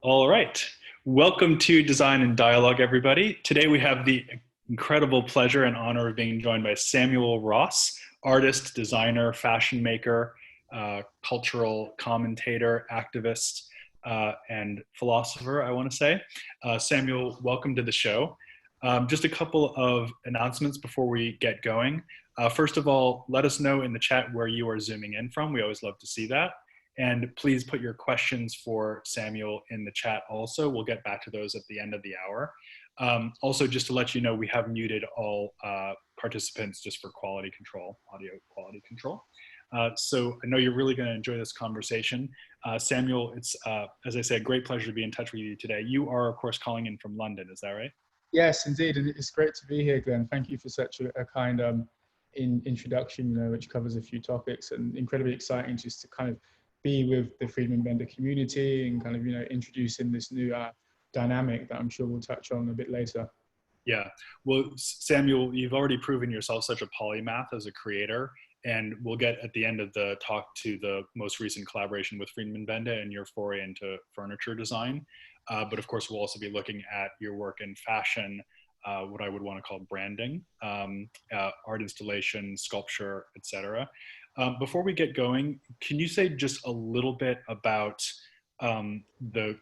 All right. Welcome to Design and Dialogue, everybody. Today we have the incredible pleasure and honor of being joined by Samuel Ross, artist, designer, fashion maker, cultural commentator, activist, and philosopher, I want to say. Samuel, welcome to the show. Just a couple of announcements before we get going. First of all, let us know in the chat where you are zooming in from. We always love to see that. And please put your questions for Samuel in the chat also. We'll get back to those at the end of the hour. Also, just to let you know, we have muted all participants just for quality control, audio quality control. So I know you're really going to enjoy this conversation. Samuel, it's, as I said, a great pleasure to be in touch with you today. You are, of course, calling in from London. Is that right? Yes, indeed. And it's great to be here, Glenn. Thank you for such a kind introduction, which covers a few topics, and incredibly exciting just to kind of be with the Friedman Bender community and kind of, introducing this new dynamic that I'm sure we'll touch on a bit later. Yeah, well, Samuel, you've already proven yourself such a polymath as a creator, and we'll get at the end of the talk to the most recent collaboration with Friedman Bender and your foray into furniture design. But of course, we'll also be looking at your work in fashion, what I would want to call branding, art installation, sculpture, etc. Before we get going, can you say just a little bit about the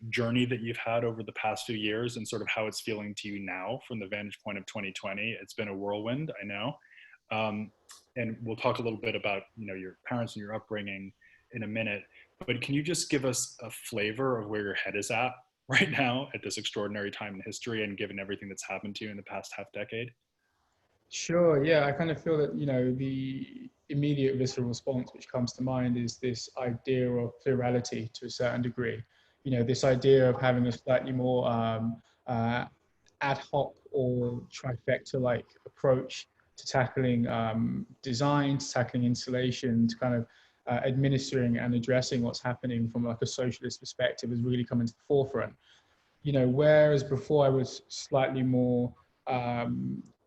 journey that you've had over the past few years and sort of how it's feeling to you now from the vantage point of 2020? It's been a whirlwind, I know. And we'll talk a little bit about, your parents and your upbringing in a minute, but can you just give us a flavor of where your head is at right now at this extraordinary time in history and given everything that's happened to you in the past half decade? Sure. Yeah, I kind of feel that, the immediate visceral response which comes to mind is this idea of plurality to a certain degree. This idea of having a slightly more ad hoc or trifecta-like approach to tackling design, to tackling installation, to kind of administering and addressing what's happening from like a socialist perspective has really come into the forefront. Whereas before I was slightly more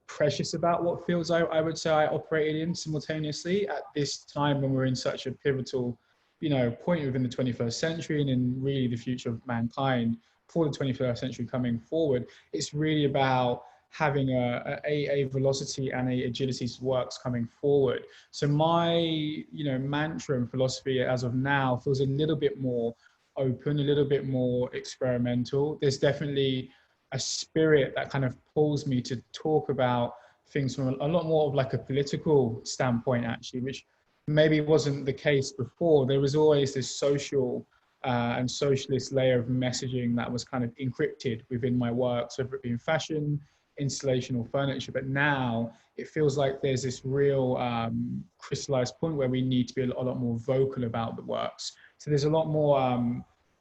precious about what fields I would say I operated in simultaneously at this time when we're in such a pivotal, point within the 21st century and in really the future of mankind for the 21st century coming forward. It's really about having a velocity and a agility to works coming forward. So my, mantra and philosophy as of now feels a little bit more open, a little bit more experimental. There's definitely a spirit that kind of pulls me to talk about things from a lot more of like a political standpoint, actually, which maybe wasn't the case before. There was always this social and socialist layer of messaging that was kind of encrypted within my work, so whether it be in fashion, installation or furniture. But now it feels like there's this real crystallized point where we need to be a lot more vocal about the works. So there's a lot more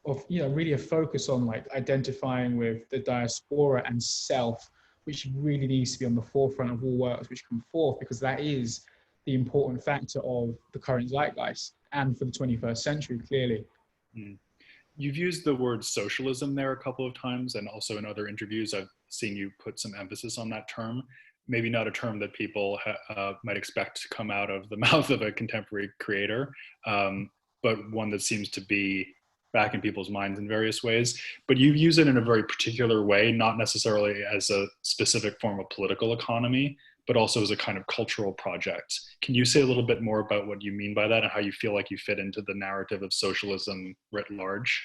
of, really a focus on like identifying with the diaspora and self, which really needs to be on the forefront of all works which come forth, because that is the important factor of the current zeitgeist and for the 21st century, clearly. Mm. You've used the word socialism there a couple of times, and also in other interviews I've seen you put some emphasis on that term. Maybe not a term that people might expect to come out of the mouth of a contemporary creator, but one that seems to be back in people's minds in various ways. But you use it in a very particular way, not necessarily as a specific form of political economy, but also as a kind of cultural project. Can you say a little bit more about what you mean by that and how you feel like you fit into the narrative of socialism writ large?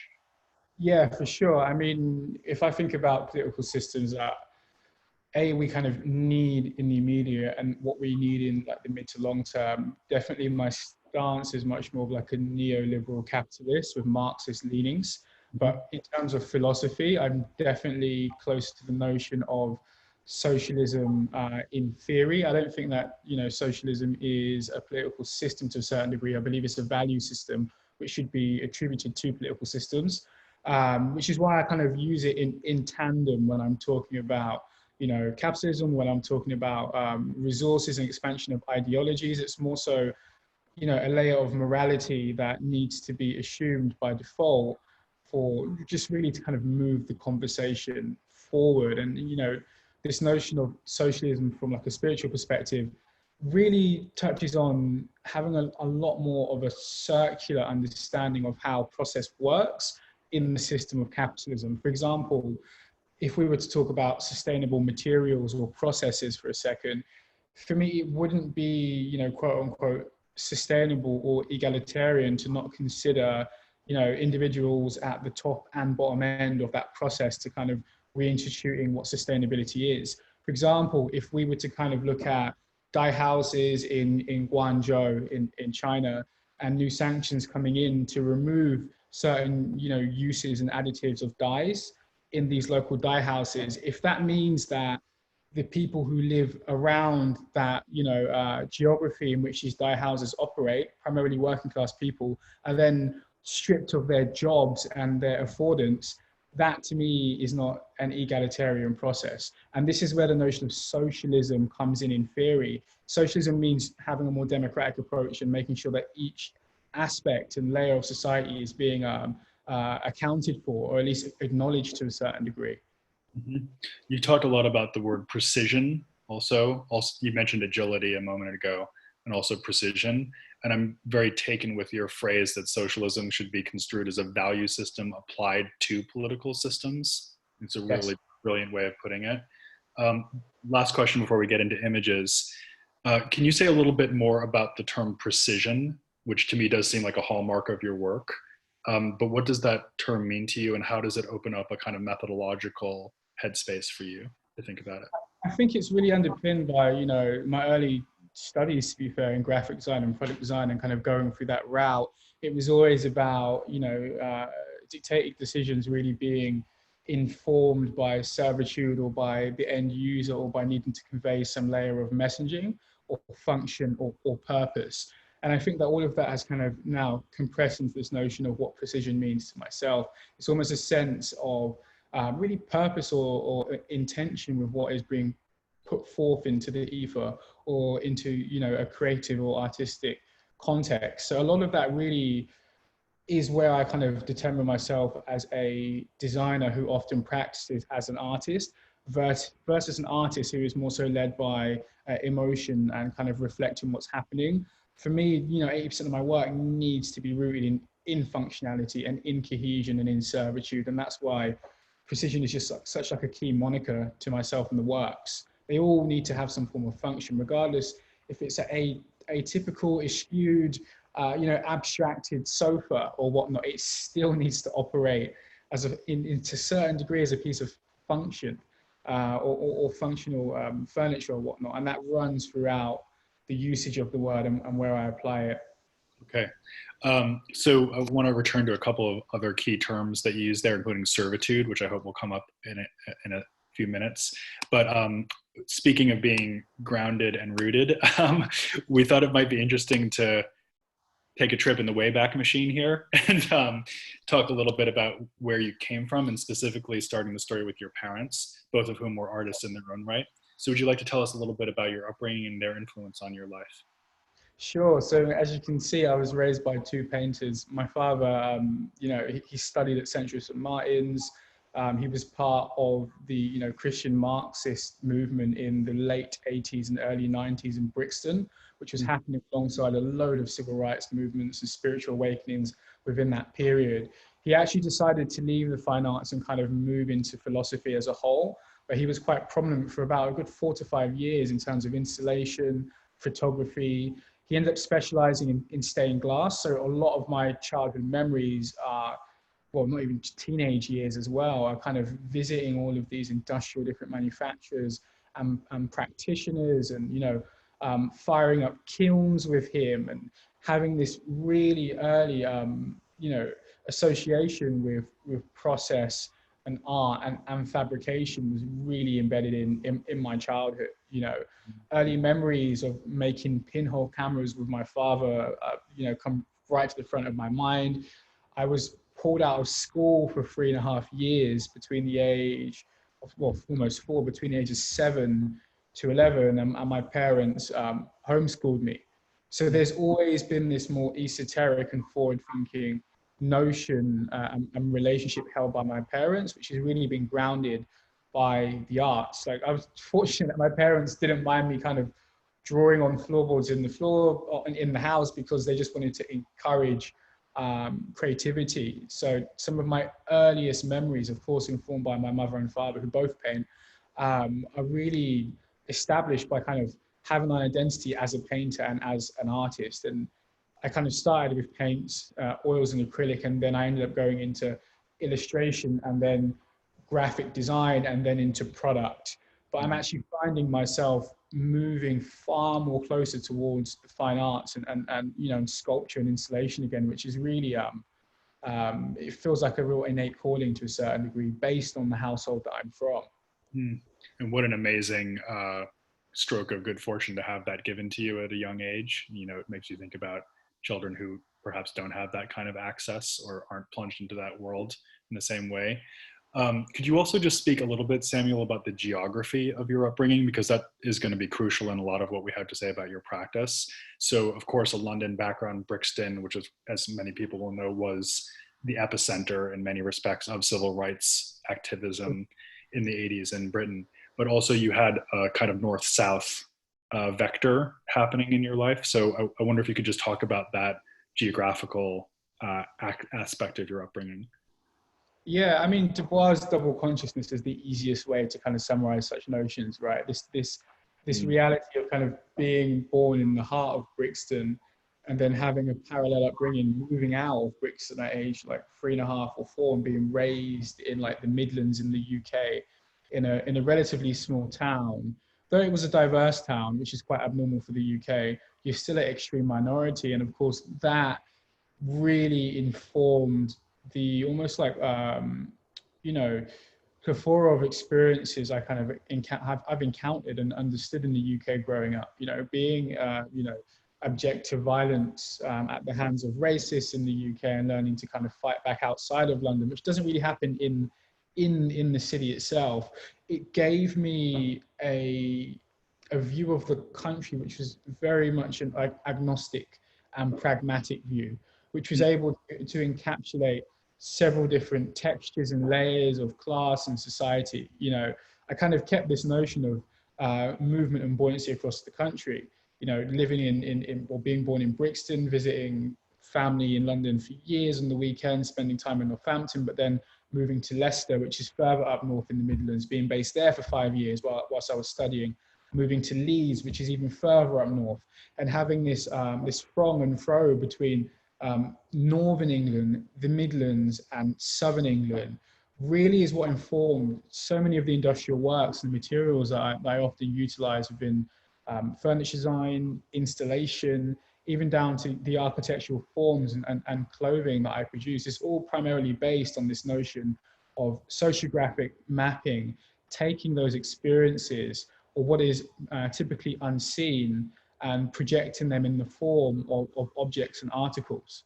Yeah, for sure. I mean, if I think about political systems that we kind of need in the immediate and what we need in like the mid to long term, definitely my stance is much more of like a neoliberal capitalist with Marxist leanings. But in terms of philosophy, I'm definitely close to the notion of socialism in theory. I don't think that, socialism is a political system to a certain degree. I believe it's a value system which should be attributed to political systems, which is why I kind of use it in tandem when I'm talking about, capitalism, when I'm talking about resources and expansion of ideologies. It's more so, a layer of morality that needs to be assumed by default for just really to kind of move the conversation forward. And, this notion of socialism from like a spiritual perspective really touches on having a lot more of a circular understanding of how process works in the system of capitalism. For example, if we were to talk about sustainable materials or processes for a second, for me, it wouldn't be, quote unquote, sustainable or egalitarian to not consider, individuals at the top and bottom end of that process to kind of reinstituting what sustainability is. For example, if we were to kind of look at dye houses in Guangzhou in China, and new sanctions coming in to remove certain, uses and additives of dyes in these local dye houses, if that means that the people who live around that, geography in which these dye houses operate, primarily working class people, are then stripped of their jobs and their affordance, that to me is not an egalitarian process. And this is where the notion of socialism comes in theory. Socialism means having a more democratic approach and making sure that each aspect and layer of society is being accounted for, or at least acknowledged to a certain degree. Mm-hmm. You talked a lot about the word precision also. You mentioned agility a moment ago, and also precision. And I'm very taken with your phrase that socialism should be construed as a value system applied to political systems. It's a really brilliant way of putting it. Last question before we get into images. Can you say a little bit more about the term precision, which to me does seem like a hallmark of your work? But what does that term mean to you, and how does it open up a kind of methodological headspace for you to think about it? I think it's really underpinned by, my early studies, to be fair, in graphic design and product design, and kind of going through that route. It was always about, dictating decisions really being informed by servitude or by the end user, or by needing to convey some layer of messaging or function or purpose. And I think that all of that has kind of now compressed into this notion of what precision means to myself. It's almost a sense of really purpose or intention with what is being put forth into the ether, or into, a creative or artistic context. So a lot of that really is where I kind of determine myself as a designer who often practices as an artist, versus an artist who is more so led by emotion and kind of reflecting what's happening. For me, 80% of my work needs to be rooted in functionality and in cohesion and in servitude. And that's why precision is just such like a key moniker to myself and the works. They all need to have some form of function, regardless if it's a atypical, eschewed, abstracted sofa or whatnot. It still needs to operate as to certain degree as a piece of function, or functional furniture or whatnot. And that runs throughout the usage of the word and where I apply it. Okay. So I want to return to a couple of other key terms that you use there, including servitude, which I hope will come up in a few minutes. But speaking of being grounded and rooted, we thought it might be interesting to take a trip in the Wayback Machine here and talk a little bit about where you came from, and specifically starting the story with your parents, both of whom were artists in their own right. So would you like to tell us a little bit about your upbringing and their influence on your life? Sure. So as you can see, I was raised by two painters. My father, he studied at Central St. Martin's. He was part of the, Christian Marxist movement in the late 80s and early 90s in Brixton, which was happening alongside a load of civil rights movements and spiritual awakenings within that period. He actually decided to leave the fine arts and kind of move into philosophy as a whole, but he was quite prominent for about a good 4 to 5 years in terms of installation, photography. He ended up specializing in stained glass. So a lot of my childhood memories are, well, not even teenage years as well, are kind of visiting all of these industrial different manufacturers and practitioners, and, firing up kilns with him, and having this really early, association with process and art and fabrication was really embedded in my childhood. Early memories of making pinhole cameras with my father, come right to the front of my mind. I was pulled out of school for 3.5 years between the age of, well, almost 4, between the ages 7 to 11, and my parents homeschooled me. So there's always been this more esoteric and forward-thinking notion and relationship held by my parents, which has really been grounded by the arts. Like, I was fortunate that my parents didn't mind me kind of drawing on floorboards in the floor in the house, because they just wanted to encourage creativity. So some of my earliest memories, of course, informed by my mother and father, who both paint, are really established by kind of having an identity as a painter and as an artist. And I kind of started with paints, oils and acrylic, and then I ended up going into illustration and then graphic design and then into product. But I'm actually finding myself moving far more closer towards the fine arts and you know, and sculpture and installation again, which is really, it feels like a real innate calling to a certain degree based on the household that I'm from. And what an amazing stroke of good fortune to have that given to you at a young age. You know, it makes you think about children who perhaps don't have that kind of access or aren't plunged into that world in the same way. Could you also just speak a little bit, Samuel, about the geography of your upbringing? Because that is going to be crucial in a lot of what we have to say about your practice. So, of course, a London background, Brixton, which is, as many people will know, was the epicenter in many respects of civil rights activism in the 80s in Britain. But also you had a kind of north-south vector happening in your life. So I wonder if you could just talk about that geographical aspect of your upbringing. Yeah, I mean, Du Bois' double consciousness is the easiest way to kind of summarize such notions, right? This reality of kind of being born in the heart of Brixton and then having a parallel upbringing, moving out of Brixton at age like 3.5 or 4 and being raised in like the Midlands in the UK in a relatively small town. Though it was a diverse town, which is quite abnormal for the UK, you're still an extreme minority. And of course, that really informed the almost like you know, plethora of experiences I kind of I've encountered and understood in the UK growing up. You know, being you know, object to violence at the hands of racists in the UK and learning to kind of fight back outside of London, which doesn't really happen in the city itself. It gave me a view of the country which was very much an agnostic and pragmatic view, which was able to encapsulate several different textures and layers of class and society. You know, I kind of kept this notion of movement and buoyancy across the country. You know, living in or being born in Brixton, visiting family in London for years on the weekends, spending time in Northampton, but then moving to Leicester, which is further up north in the Midlands, being based there for 5 years whilst I was studying, moving to Leeds, which is even further up north, and having this this from and fro between Northern England, the Midlands, and Southern England really is what informed so many of the industrial works and materials that I often utilize within furniture design, installation, even down to the architectural forms and clothing that I produce. It's all primarily based on this notion of sociographic mapping, taking those experiences or what is typically unseen and projecting them in the form of objects and articles.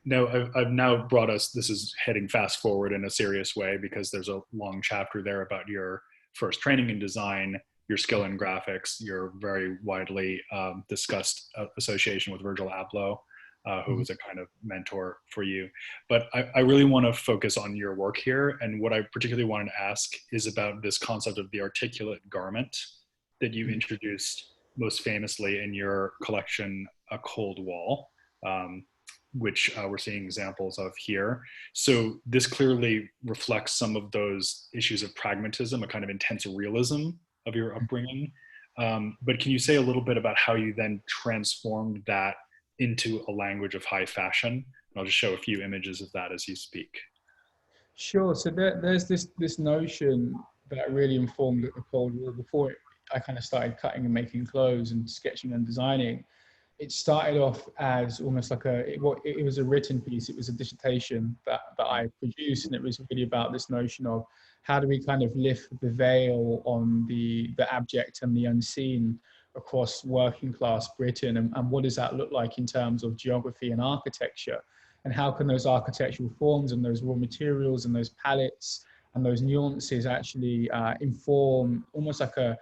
Now, I've now brought us, this is heading fast forward in a serious way because there's a long chapter there about your first training in design, your skill in graphics, your very widely discussed association with Virgil Abloh, who was a kind of mentor for you. But I really want to focus on your work here. And what I particularly wanted to ask is about this concept of the articulate garment that you introduced most famously in your collection, A Cold Wall, which we're seeing examples of here. So this clearly reflects some of those issues of pragmatism, a kind of intense realism of your upbringing. But can you say a little bit about how you then transformed that into a language of high fashion? And I'll just show a few images of that as you speak. Sure. So there's this notion that really informed the Cold War before I kind of started cutting and making clothes and sketching and designing. It started off as almost like it was a written piece. It was a dissertation that I produced, and it was really about this notion of how do we kind of lift the veil on the abject and the unseen across working class Britain, and what does that look like in terms of geography and architecture, and how can those architectural forms and those raw materials and those palettes and those nuances actually inform almost like a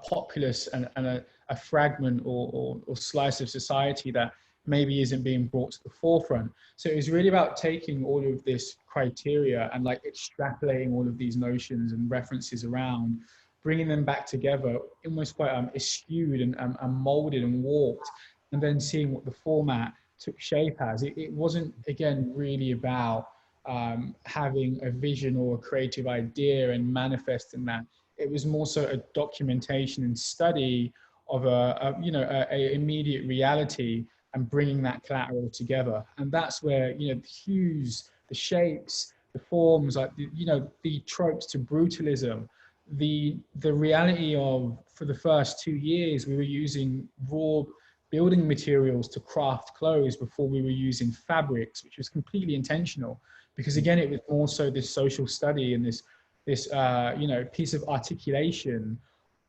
populace and a fragment or slice of society that maybe isn't being brought to the forefront. So it was really about taking all of this criteria and like extrapolating all of these notions and references around, bringing them back together, almost quite eschewed and molded and warped, and then seeing what the format took shape as. It wasn't, again, really about having a vision or a creative idea and manifesting that. It was more so a documentation and study of a immediate reality and bringing that collateral together. And that's where, the hues, the shapes, the forms, like the tropes to brutalism, the reality of, for the first 2 years we were using raw building materials to craft clothes before we were using fabrics, which was completely intentional, because again, it was more so this social study and this piece of articulation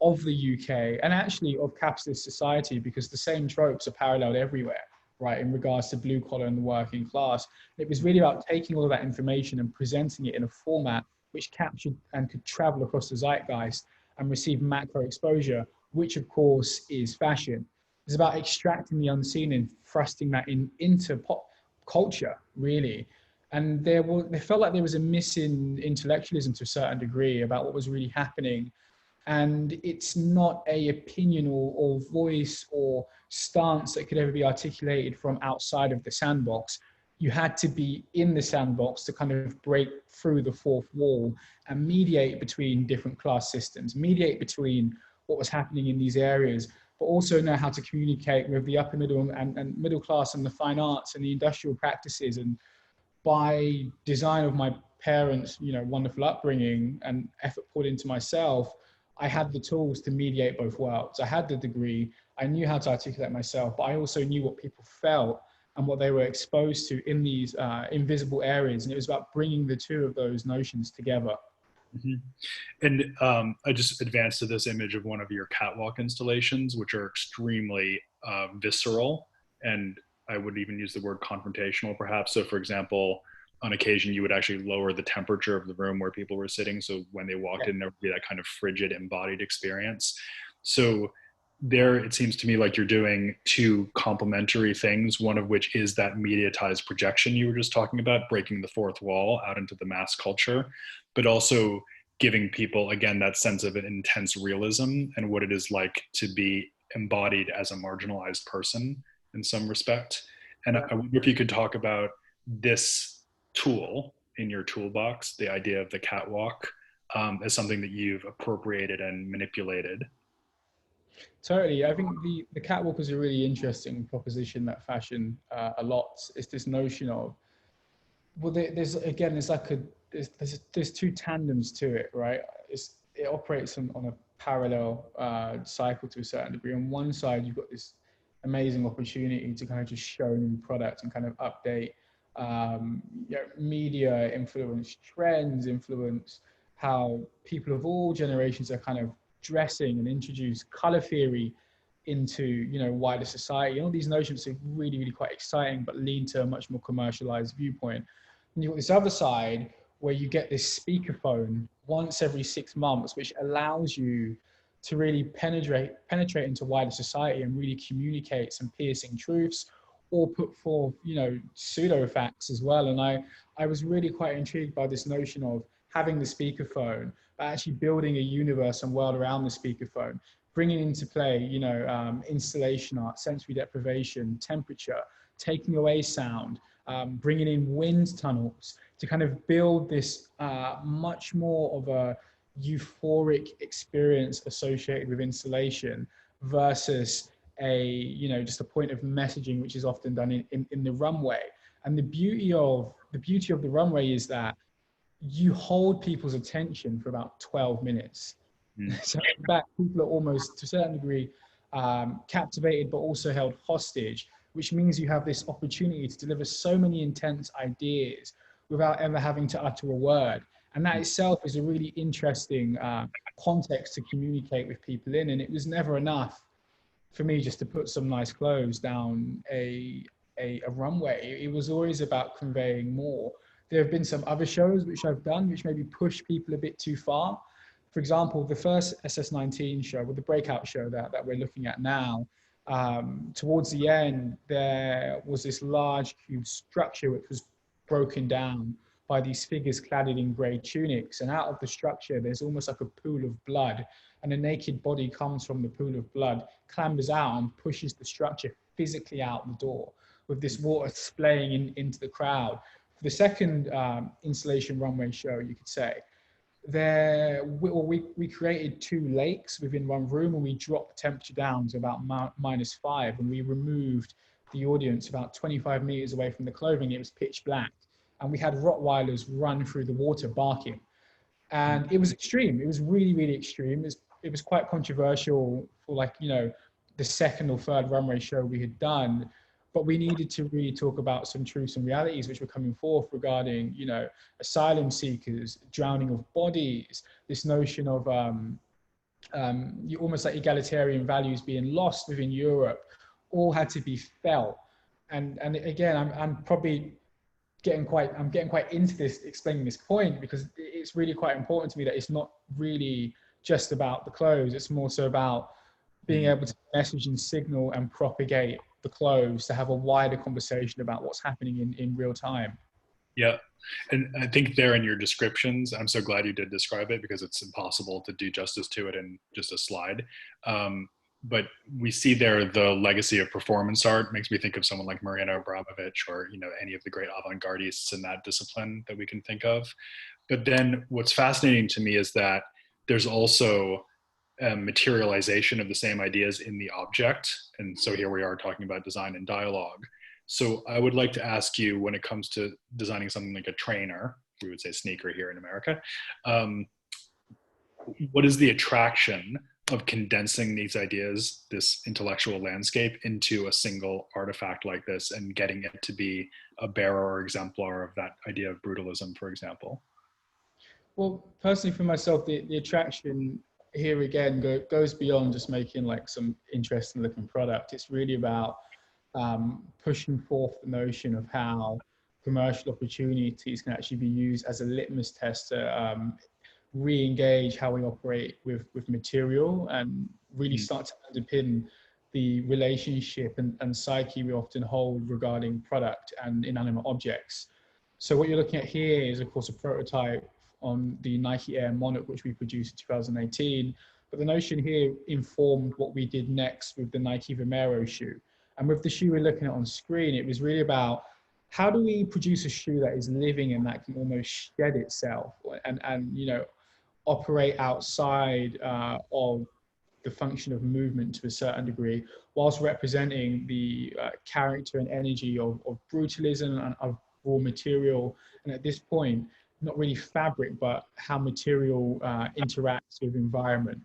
of the UK and actually of capitalist society, because the same tropes are paralleled everywhere, right, in regards to blue collar and the working class. It was really about taking all of that information and presenting it in a format which captured and could travel across the zeitgeist and receive macro exposure, which of course is fashion. It's about extracting the unseen and thrusting that into pop culture, really. And there felt like there was a missing intellectualism to a certain degree about what was really happening. And it's not a opinion or voice or stance that could ever be articulated from outside of the sandbox. You had to be in the sandbox to kind of break through the fourth wall and mediate between different class systems, mediate between what was happening in these areas, but also know how to communicate with the upper middle and middle class and the fine arts and the industrial practices. And by design of my parents, wonderful upbringing and effort put into myself, I had the tools to mediate both worlds. I had the degree, I knew how to articulate myself, but I also knew what people felt and what they were exposed to in these invisible areas. And it was about bringing the two of those notions together. Mm-hmm. And I just advanced to this image of one of your catwalk installations, which are extremely visceral, and I would even use the word confrontational, perhaps. So, for example, on occasion, you would actually lower the temperature of the room where people were sitting. So when they walked in, there would be that kind of frigid, embodied experience. So there, it seems to me like you're doing two complementary things, one of which is that mediatized projection you were just talking about, breaking the fourth wall out into the mass culture, but also giving people, again, that sense of an intense realism and what it is like to be embodied as a marginalized person in some respect. And I wonder if you could talk about this tool in your toolbox, the idea of the catwalk, as something that you've appropriated and manipulated. Totally. I think the catwalk is a really interesting proposition that fashion a lot. It's this notion of, well, there's two tandems to it, right? It operates on a parallel cycle to a certain degree. On one side, you've got this amazing opportunity to kind of just show new product and kind of update media, influence trends, influence how people of all generations are kind of dressing, and introduce color theory into wider society. All these notions are really, really quite exciting, but lean to a much more commercialized viewpoint. And you've got this other side where you get this speakerphone once every 6 months, which allows you to really penetrate into wider society and really communicate some piercing truths, or put forth, pseudo facts as well. And I was really quite intrigued by this notion of having the speakerphone, but actually building a universe and world around the speakerphone, bringing into play, installation art, sensory deprivation, temperature, taking away sound, bringing in wind tunnels to kind of build this much more of a euphoric experience associated with installation versus just a point of messaging, which is often done in the runway. And the beauty of the runway is that you hold people's attention for about 12 minutes. So in fact, people are almost, to a certain degree, captivated, but also held hostage, which means you have this opportunity to deliver so many intense ideas without ever having to utter a word. And that itself is a really interesting context to communicate with people in. And it was never enough for me just to put some nice clothes down a runway. It was always about conveying more. There have been some other shows which I've done which maybe push people a bit too far. For example, the first SS19 show, with the breakout show that we're looking at now, towards the end, there was this large cube structure which was broken down by these figures clad in grey tunics. And out of the structure, there's almost like a pool of blood. And a naked body comes from the pool of blood, clambers out and pushes the structure physically out the door. with this water splaying into the crowd. For the second installation runway show, you could say, we created 2 lakes within one room, and we dropped the temperature down to about -5, and we removed the audience about 25 meters away from the clothing. It was pitch black, and we had Rottweilers run through the water barking, and it was extreme. It was really, really extreme. It was quite controversial for, like, you know, the second or third runway show we had done, but we needed to really talk about some truths and realities which were coming forth regarding, you know, asylum seekers, drowning of bodies, this notion of almost like egalitarian values being lost within Europe, all had to be felt. And again, I'm probably getting quite into this, explaining this point, because it's really quite important to me that it's not really just about the clothes. It's more so about being able to message and signal and propagate the clothes to have a wider conversation about what's happening in real time. Yeah. And I think there in your descriptions, I'm so glad you did describe it, because it's impossible to do justice to it in just a slide. But we see there the legacy of performance art. Makes me think of someone like Marina Abramovich, or, you know, any of the great avant-gardists in that discipline that we can think of. But then what's fascinating to me is that there's also a materialization of the same ideas in the object. And so here we are talking about design and dialogue. So I would like to ask you, when it comes to designing something like a trainer, we would say sneaker here in America, what is the attraction of condensing these ideas, this intellectual landscape, into a single artifact like this, and getting it to be a bearer or exemplar of that idea of brutalism, for example? Well, personally for myself, the attraction here again goes beyond just making like some interesting looking product. It's really about pushing forth the notion of how commercial opportunities can actually be used as a litmus test to re-engage how we operate with material, and really start to underpin the relationship and psyche we often hold regarding product and inanimate objects. So what you're looking at here is, of course, a prototype on the Nike Air Monarch, which we produced in 2018. But the notion here informed what we did next with the Nike Vomero shoe. And with the shoe we're looking at on screen, it was really about, how do we produce a shoe that is living and that can almost shed itself and you know, operate outside of the function of movement to a certain degree, whilst representing the character and energy of brutalism and of raw material. And at this point, not really fabric, but how material interacts with environment.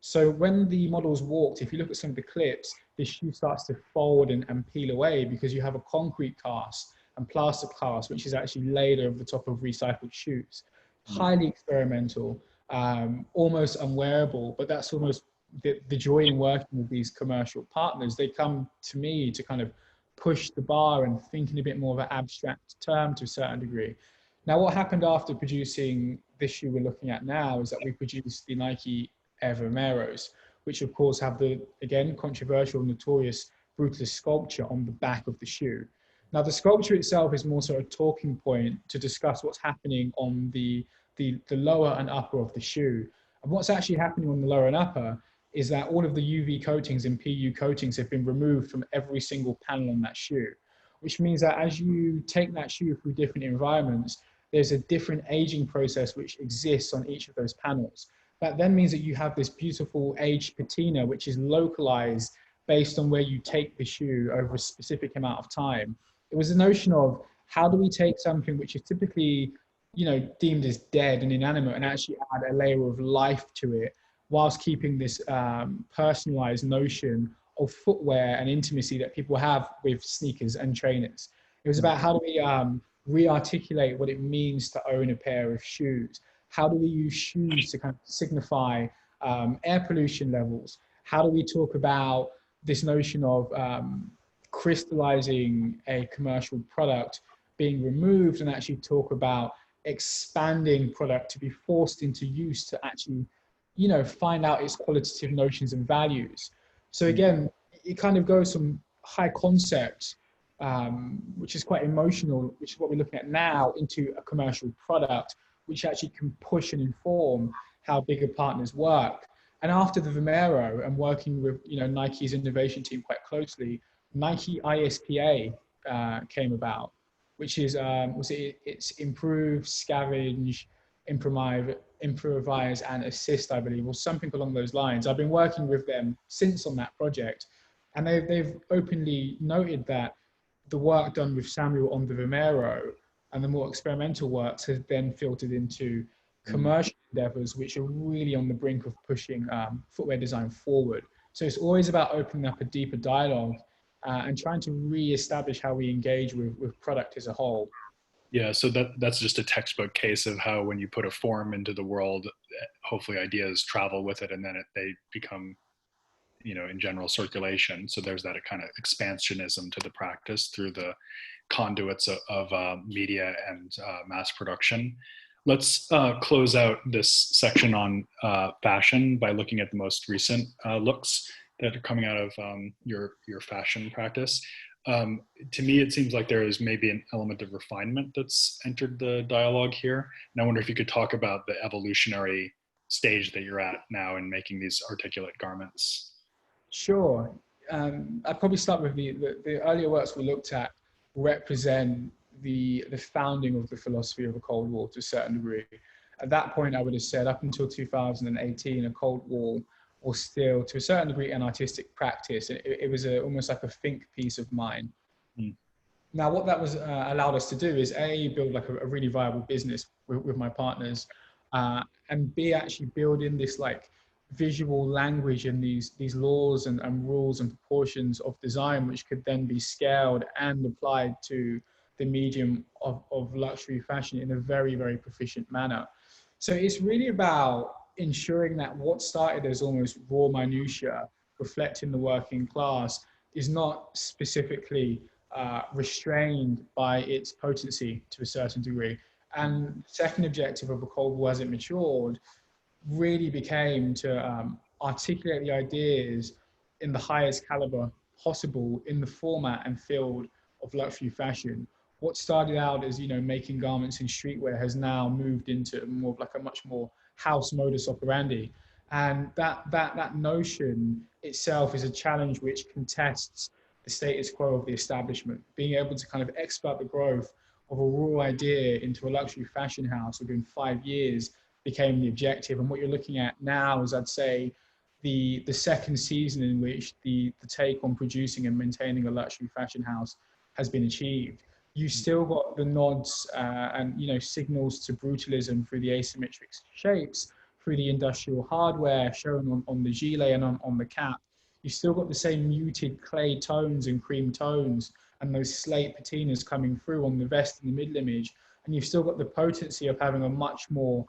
So when the models walked, if you look at some of the clips, the shoe starts to fold and peel away, because you have a concrete cast and plastic cast, which is actually laid over the top of recycled shoes. Highly experimental, almost unwearable, but that's almost the joy in working with these commercial partners. They come to me to kind of push the bar and think in a bit more of an abstract term to a certain degree. Now, what happened after producing this shoe we're looking at now is that we produced the Nike Air Vomeros, which of course have the, again, controversial, notorious brutalist sculpture on the back of the shoe. Now, the sculpture itself is more so a talking point to discuss what's happening on the lower and upper of the shoe. And what's actually happening on the lower and upper is that all of the UV coatings and PU coatings have been removed from every single panel on that shoe, which means that as you take that shoe through different environments, there's a different aging process which exists on each of those panels. That then means that you have this beautiful aged patina, which is localized based on where you take the shoe over a specific amount of time. It was the notion of, how do we take something which is typically, you know, deemed as dead and inanimate, and actually add a layer of life to it, whilst keeping this personalized notion of footwear and intimacy that people have with sneakers and trainers. It was about, how do we re-articulate what it means to own a pair of shoes? How do we use shoes to kind of signify air pollution levels? How do we talk about this notion of crystallizing a commercial product being removed, and actually talk about expanding product to be forced into use to actually, you know, find out its qualitative notions and values? So again, it kind of goes from high concept, which is quite emotional, which is what we're looking at now, into a commercial product, which actually can push and inform how bigger partners work. And after the Vomero, and working with, you know, Nike's innovation team quite closely, Nike ISPA came about, which is it's improve, scavenge, improvise, and assist, I believe, or something along those lines. I've been working with them since on that project, and they've openly noted that the work done with Samuel on the Vimero and the more experimental works has then filtered into commercial endeavors, which are really on the brink of pushing footwear design forward. So it's always about opening up a deeper dialogue and trying to re-establish how we engage with product as a whole. Yeah, so that's just a textbook case of how when you put a form into the world, hopefully ideas travel with it, and then they become, in general circulation. So there's that kind of expansionism to the practice through the conduits of media and mass production. Let's close out this section on fashion by looking at the most recent looks that are coming out of your fashion practice. To me, it seems like there is maybe an element of refinement that's entered the dialogue here. And I wonder if you could talk about the evolutionary stage that you're at now in making these articulate garments. Sure. I'd probably start with the earlier works we looked at represent the founding of the philosophy of a Cold War to a certain degree. At that point, I would have said up until 2018, a Cold War was still, to a certain degree, an artistic practice. It was almost like a think piece of mine. Mm. Now, what that was allowed us to do is A, build like a really viable business with my partners, and B, actually build in this like visual language and these laws and rules and proportions of design, which could then be scaled and applied to the medium of luxury fashion in a very, very proficient manner. So it's really about ensuring that what started as almost raw minutiae, reflecting the working class, is not specifically restrained by its potency to a certain degree. And second objective of a Cold War as it matured really became to articulate the ideas in the highest caliber possible in the format and field of luxury fashion. What started out as, making garments in streetwear has now moved into more of like a much more house modus operandi. And that notion itself is a challenge which contests the status quo of the establishment. Being able to kind of expert the growth of a raw idea into a luxury fashion house within 5 years became the objective. And what you're looking at now is, I'd say, the second season in which the take on producing and maintaining a luxury fashion house has been achieved. You still got the nods and signals to brutalism through the asymmetric shapes, through the industrial hardware shown on the gilet and on the cap. You still got the same muted clay tones and cream tones and those slate patinas coming through on the vest and the middle image. And you've still got the potency of having a much more,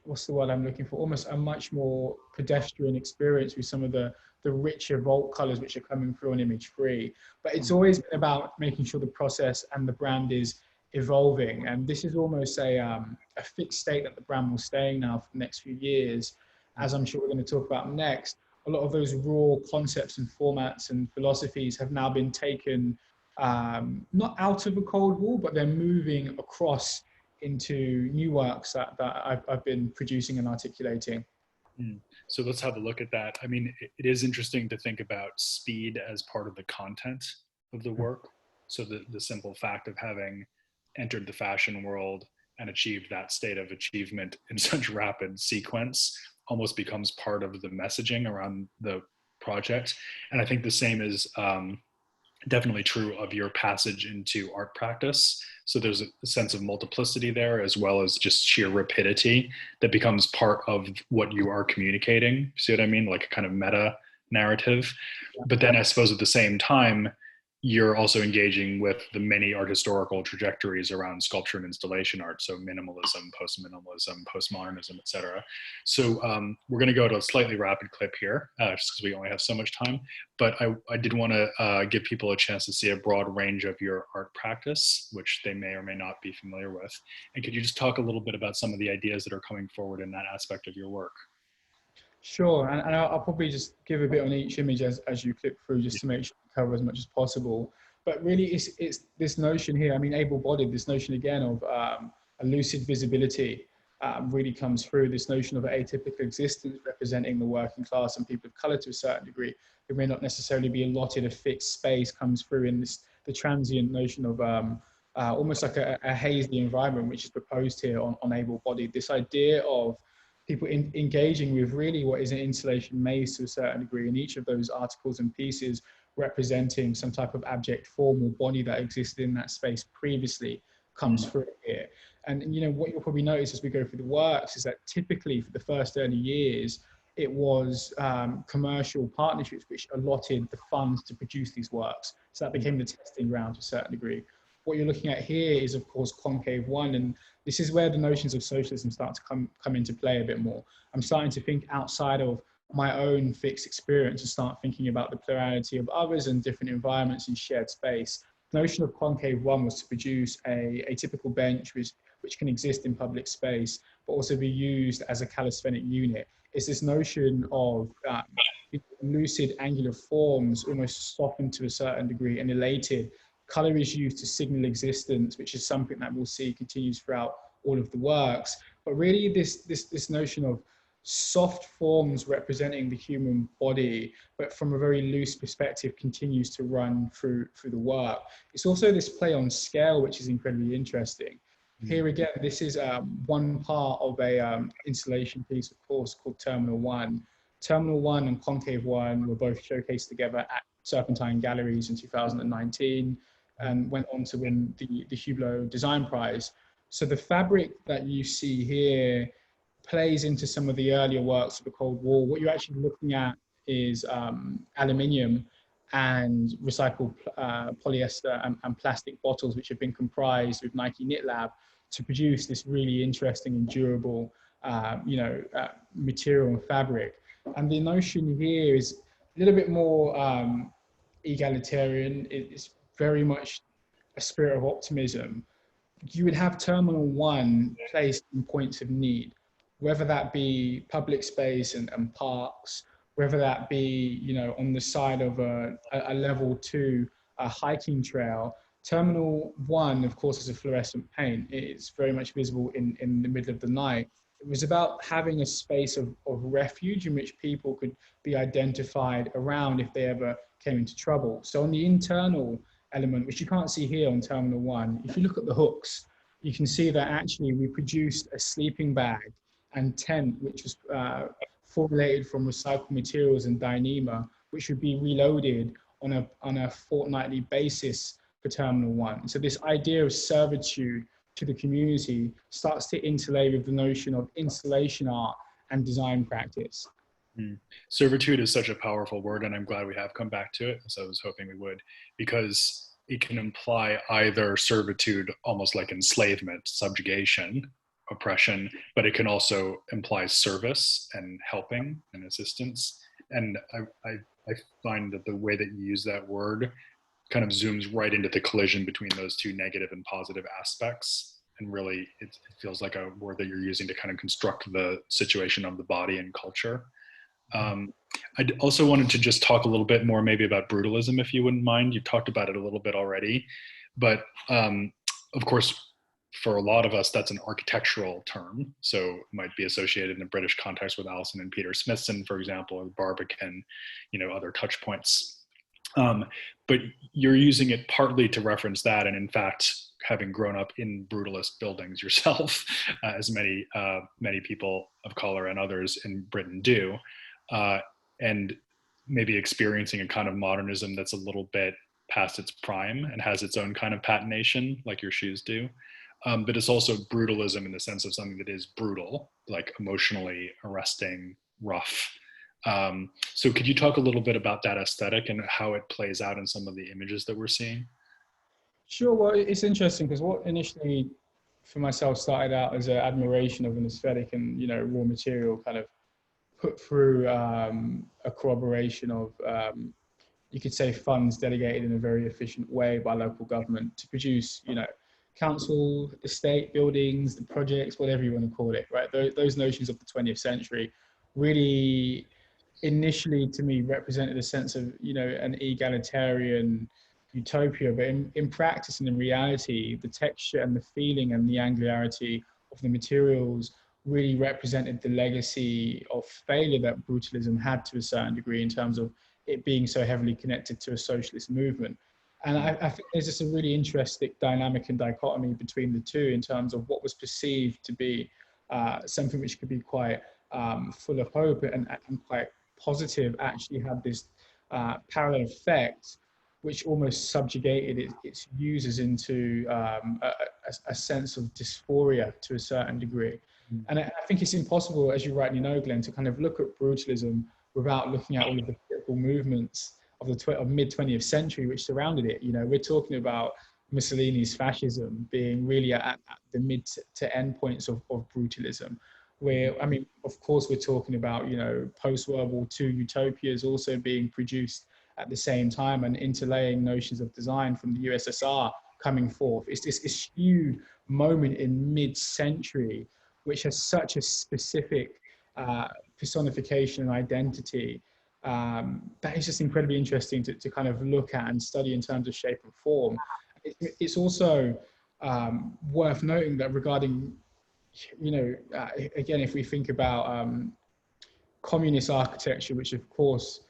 what's the word I'm looking for? Almost a much more pedestrian experience with some of the richer vault colors which are coming through on image 3. But it's always been about making sure the process and the brand is evolving. And this is almost a fixed state that the brand will stay in now for the next few years. As I'm sure we're going to talk about next, a lot of those raw concepts and formats and philosophies have now been taken, not out of a Cold War, but they're moving across into new works that I've been producing and articulating. So let's have a look at that. I mean, it is interesting to think about speed as part of the content of the work. So the simple fact of having entered the fashion world and achieved that state of achievement in such rapid sequence almost becomes part of the messaging around the project. And I think the same is definitely true of your passage into art practice. So there's a sense of multiplicity there, as well as just sheer rapidity that becomes part of what you are communicating. See what I mean? Like a kind of meta narrative. But then I suppose at the same time, you're also engaging with the many art historical trajectories around sculpture and installation art. So minimalism, post-minimalism, postmodernism, et cetera. So we're going to go to a slightly rapid clip here, just because we only have so much time. But I did want to give people a chance to see a broad range of your art practice, which they may or may not be familiar with. And could you just talk a little bit about some of the ideas that are coming forward in that aspect of your work? Sure, and I'll probably just give a bit on each image as you click through, just to make sure you cover as much as possible. But really, it's this notion here, I mean, able-bodied, this notion again of a lucid visibility really comes through, this notion of an atypical existence representing the working class and people of color to a certain degree, who may not necessarily be allotted a fixed space, comes through in the transient notion of almost like a hazy environment, which is proposed here on able-bodied. This idea of people engaging with really what is an installation maze to a certain degree, and each of those articles and pieces representing some type of abject form or body that existed in that space previously comes through here. And you know what you'll probably notice as we go through the works is that typically for the first early years, it was commercial partnerships which allotted the funds to produce these works. So that became the testing ground to a certain degree. What you're looking at here is, of course, Concave One, and this is where the notions of socialism start to come into play a bit more. I'm starting to think outside of my own fixed experience and start thinking about the plurality of others and different environments in shared space. The notion of Concave One was to produce a typical bench which can exist in public space, but also be used as a calisthenic unit. It's this notion of lucid angular forms almost softened to a certain degree and elated. Color is used to signal existence, which is something that we'll see continues throughout all of the works. But really this notion of soft forms representing the human body, but from a very loose perspective, continues to run through the work. It's also this play on scale, which is incredibly interesting. Here again, this is one part of a installation piece, of course, called Terminal One. Terminal One and Concave One were both showcased together at Serpentine Galleries in 2019 and went on to win the Hublot Design Prize. So the fabric that you see here plays into some of the earlier works of the Cold War. What you're actually looking at is aluminium and recycled polyester and plastic bottles, which have been comprised with Nike Knit Lab to produce this really interesting and durable material and fabric. And the notion here is a little bit more egalitarian. It's very much a spirit of optimism. You would have Terminal One placed in points of need, whether that be public space and parks, whether that be, you know, on the side of a level 2 hiking trail. Terminal One, of course, is a fluorescent paint. It's very much visible in the middle of the night. It was about having a space of refuge in which people could be identified around if they ever came into trouble. So on the internal element, which you can't see here on Terminal One, if you look at the hooks, you can see that actually we produced a sleeping bag and tent, which was formulated from recycled materials and Dyneema, which would be reloaded on a fortnightly basis for Terminal One. So this idea of servitude to the community starts to interlay with the notion of installation art and design practice. Servitude is such a powerful word, and I'm glad we have come back to it, as I was hoping we would, because it can imply either servitude, almost like enslavement, subjugation, oppression, but it can also imply service and helping and assistance. And I find that the way that you use that word kind of zooms right into the collision between those two negative and positive aspects. And really, it feels like a word that you're using to kind of construct the situation of the body and culture. I also wanted to just talk a little bit more maybe about brutalism, if you wouldn't mind. You talked about it a little bit already, but of course, for a lot of us, that's an architectural term. So it might be associated in the British context with Alison and Peter Smithson, for example, or Barbican, other touch points. But you're using it partly to reference that. And in fact, having grown up in brutalist buildings yourself, as many people of color and others in Britain do, and maybe experiencing a kind of modernism that's a little bit past its prime and has its own kind of patination, like your shoes do. But it's also brutalism in the sense of something that is brutal, like emotionally arresting, rough. So could you talk a little bit about that aesthetic and how it plays out in some of the images that we're seeing? Sure. Well, it's interesting because what initially for myself started out as an admiration of an aesthetic and, raw material kind of put through a corroboration of, you could say, funds delegated in a very efficient way by local government to produce, council, estate buildings, the projects, whatever you want to call it, right? Those notions of the 20th century really initially to me represented a sense of, an egalitarian utopia, but in practice and in reality, the texture and the feeling and the angularity of the materials really represented the legacy of failure that brutalism had to a certain degree in terms of it being so heavily connected to a socialist movement. And I think there's just a really interesting dynamic and dichotomy between the two in terms of what was perceived to be something which could be quite full of hope and quite positive, actually had this parallel effect which almost subjugated its users into a sense of dysphoria to a certain degree. And I think it's impossible, as you rightly know, Glenn, to kind of look at brutalism without looking at all of the political movements of the mid 20th century which surrounded it. You know, we're talking about Mussolini's fascism being really at the mid to end points of brutalism. Where, I mean, of course, we're talking about, you know, post-World War II utopias also being produced at the same time and interlaying notions of design from the USSR coming forth. It's this huge moment in mid-century which has such a specific personification and identity that is just incredibly interesting to kind of look at and study in terms of shape and form. It's also worth noting that regarding, you know, again, if we think about communist architecture, which of course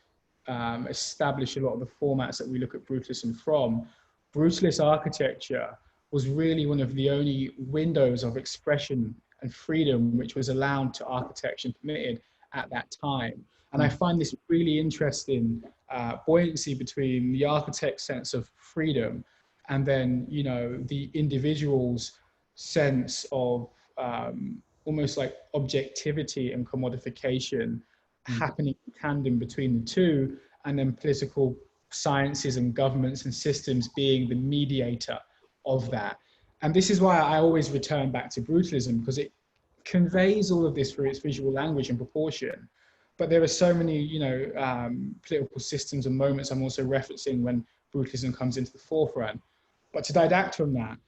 established a lot of the formats that we look at brutalism from, brutalist architecture was really one of the only windows of expression and freedom which was allowed to architecture and permitted at that time. And I find this really interesting buoyancy between the architect's sense of freedom and then, you know, the individual's sense of almost like objectivity and commodification happening in tandem between the two, and then political sciences and governments and systems being the mediator of that. And this is why I always return back to brutalism, because it conveys all of this through its visual language and proportion. But there are so many, you know, political systems and moments I'm also referencing when brutalism comes into the forefront. But to didact from that,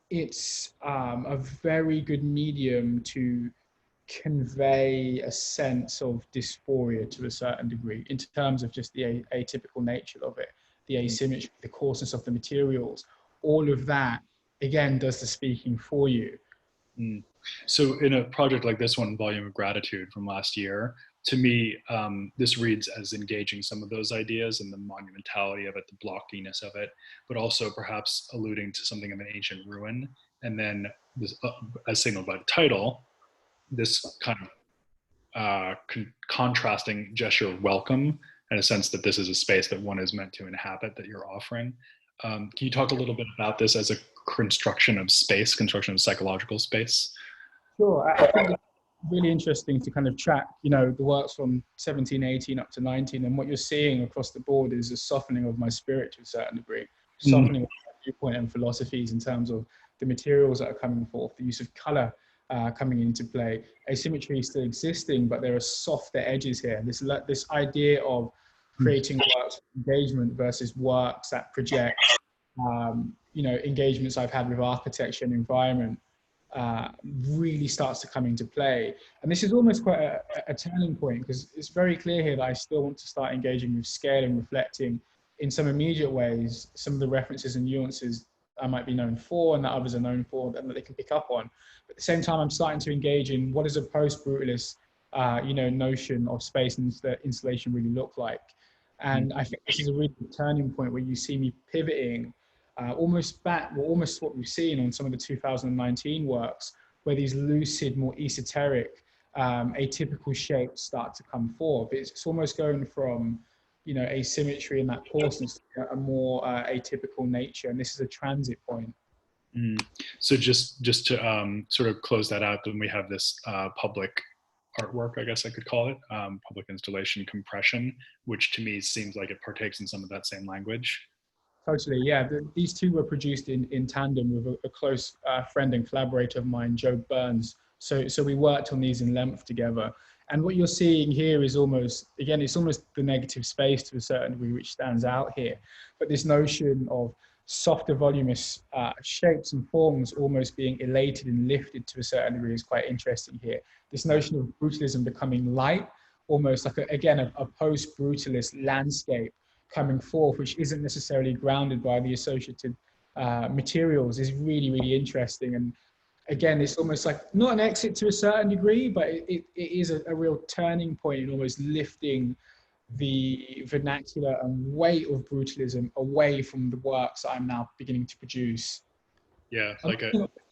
it's a very good medium to convey a sense of dysphoria to a certain degree in terms of just the atypical nature of it, the asymmetry, the coarseness of the materials. All of that, again, does the speaking for you. So in a project like this one, Volume of Gratitude from last year, to me, this reads as engaging some of those ideas and the monumentality of it, the blockiness of it, but also perhaps alluding to something of an ancient ruin. And then this, as signaled by the title, this kind of contrasting gesture of welcome, and a sense that this is a space that one is meant to inhabit, that you're offering. Can you talk a little bit about this as a construction of space, construction of psychological space? Sure. I think it's really interesting to kind of track, you know, the works from 17, 18 up to 19, and what you're seeing across the board is a softening of my spirit to a certain degree, softening of my viewpoint and philosophies in terms of the materials that are coming forth, the use of color coming into play. Asymmetry is still existing, but there are softer edges here. This idea of creating works of engagement versus works that project, you know, engagements I've had with architecture and environment really starts to come into play. And this is almost quite a turning point, because it's very clear here that I still want to start engaging with scale and reflecting in some immediate ways some of the references and nuances I might be known for and that others are known for, and that they can pick up on. But at the same time, I'm starting to engage in what is a post-brutalist, you know, notion of space and the installation really look like. And I think this is a really turning point where you see me pivoting almost back, well, almost what we've seen on some of the 2019 works, where these lucid, more esoteric, atypical shapes start to come forth. It's almost going from, you know, asymmetry and that coarseness to a more atypical nature, and this is a transit point. So just to sort of close that out, then we have this public artwork, I guess I could call it, public installation Compression, which to me seems like it partakes in some of that same language. Totally, yeah. These two were produced in tandem with a close friend and collaborator of mine, Joe Burns. So we worked on these in length together. And what you're seeing here is almost, again, it's almost the negative space to a certain degree, which stands out here. But this notion of softer, voluminous shapes and forms almost being elated and lifted to a certain degree is quite interesting here. This notion of brutalism becoming light, almost like, a post-brutalist landscape coming forth, which isn't necessarily grounded by the associated materials, is really, really interesting. And again, it's almost like not an exit to a certain degree, but it is a real turning point in almost lifting the vernacular and weight of brutalism away from the works that I'm now beginning to produce. Yeah,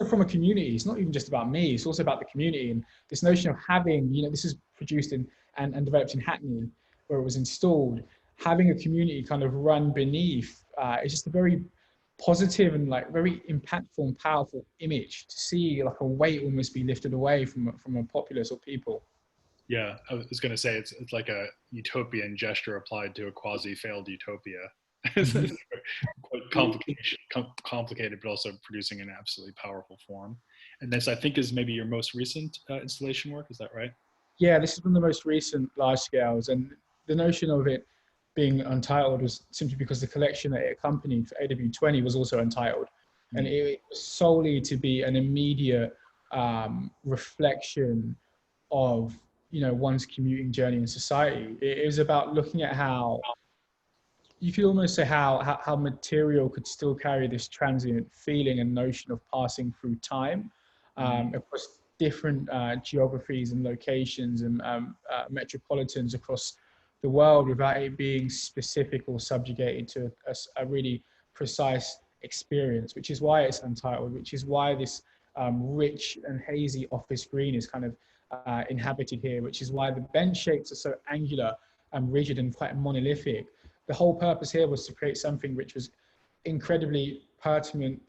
From a community. It's not even just about me, it's also about the community. And this notion of having, this is produced in and developed in Hackney, where it was installed, having a community kind of run beneath is just a very positive and like very impactful and powerful image to see, like a weight almost be lifted away from a populace or people. Yeah, I was going to say it's like a utopian gesture applied to a quasi-failed utopia. It's quite complicated, but also producing an absolutely powerful form. And this, I think, is maybe your most recent installation work. Is that right? Yeah, this is one of the most recent large scales, and the notion of it being untitled was simply because the collection that it accompanied for AW20 was also untitled, and it was solely to be an immediate reflection of one's commuting journey in society. It was about looking at how you could almost say how material could still carry this transient feeling and notion of passing through time across different geographies and locations and metropolitans across the world without it being specific or subjugated to a really precise experience, which is why it's untitled, which is why this rich and hazy office green is kind of inhabited here, which is why the bench shapes are so angular and rigid and quite monolithic. The whole purpose here was to create something which was incredibly pertinent,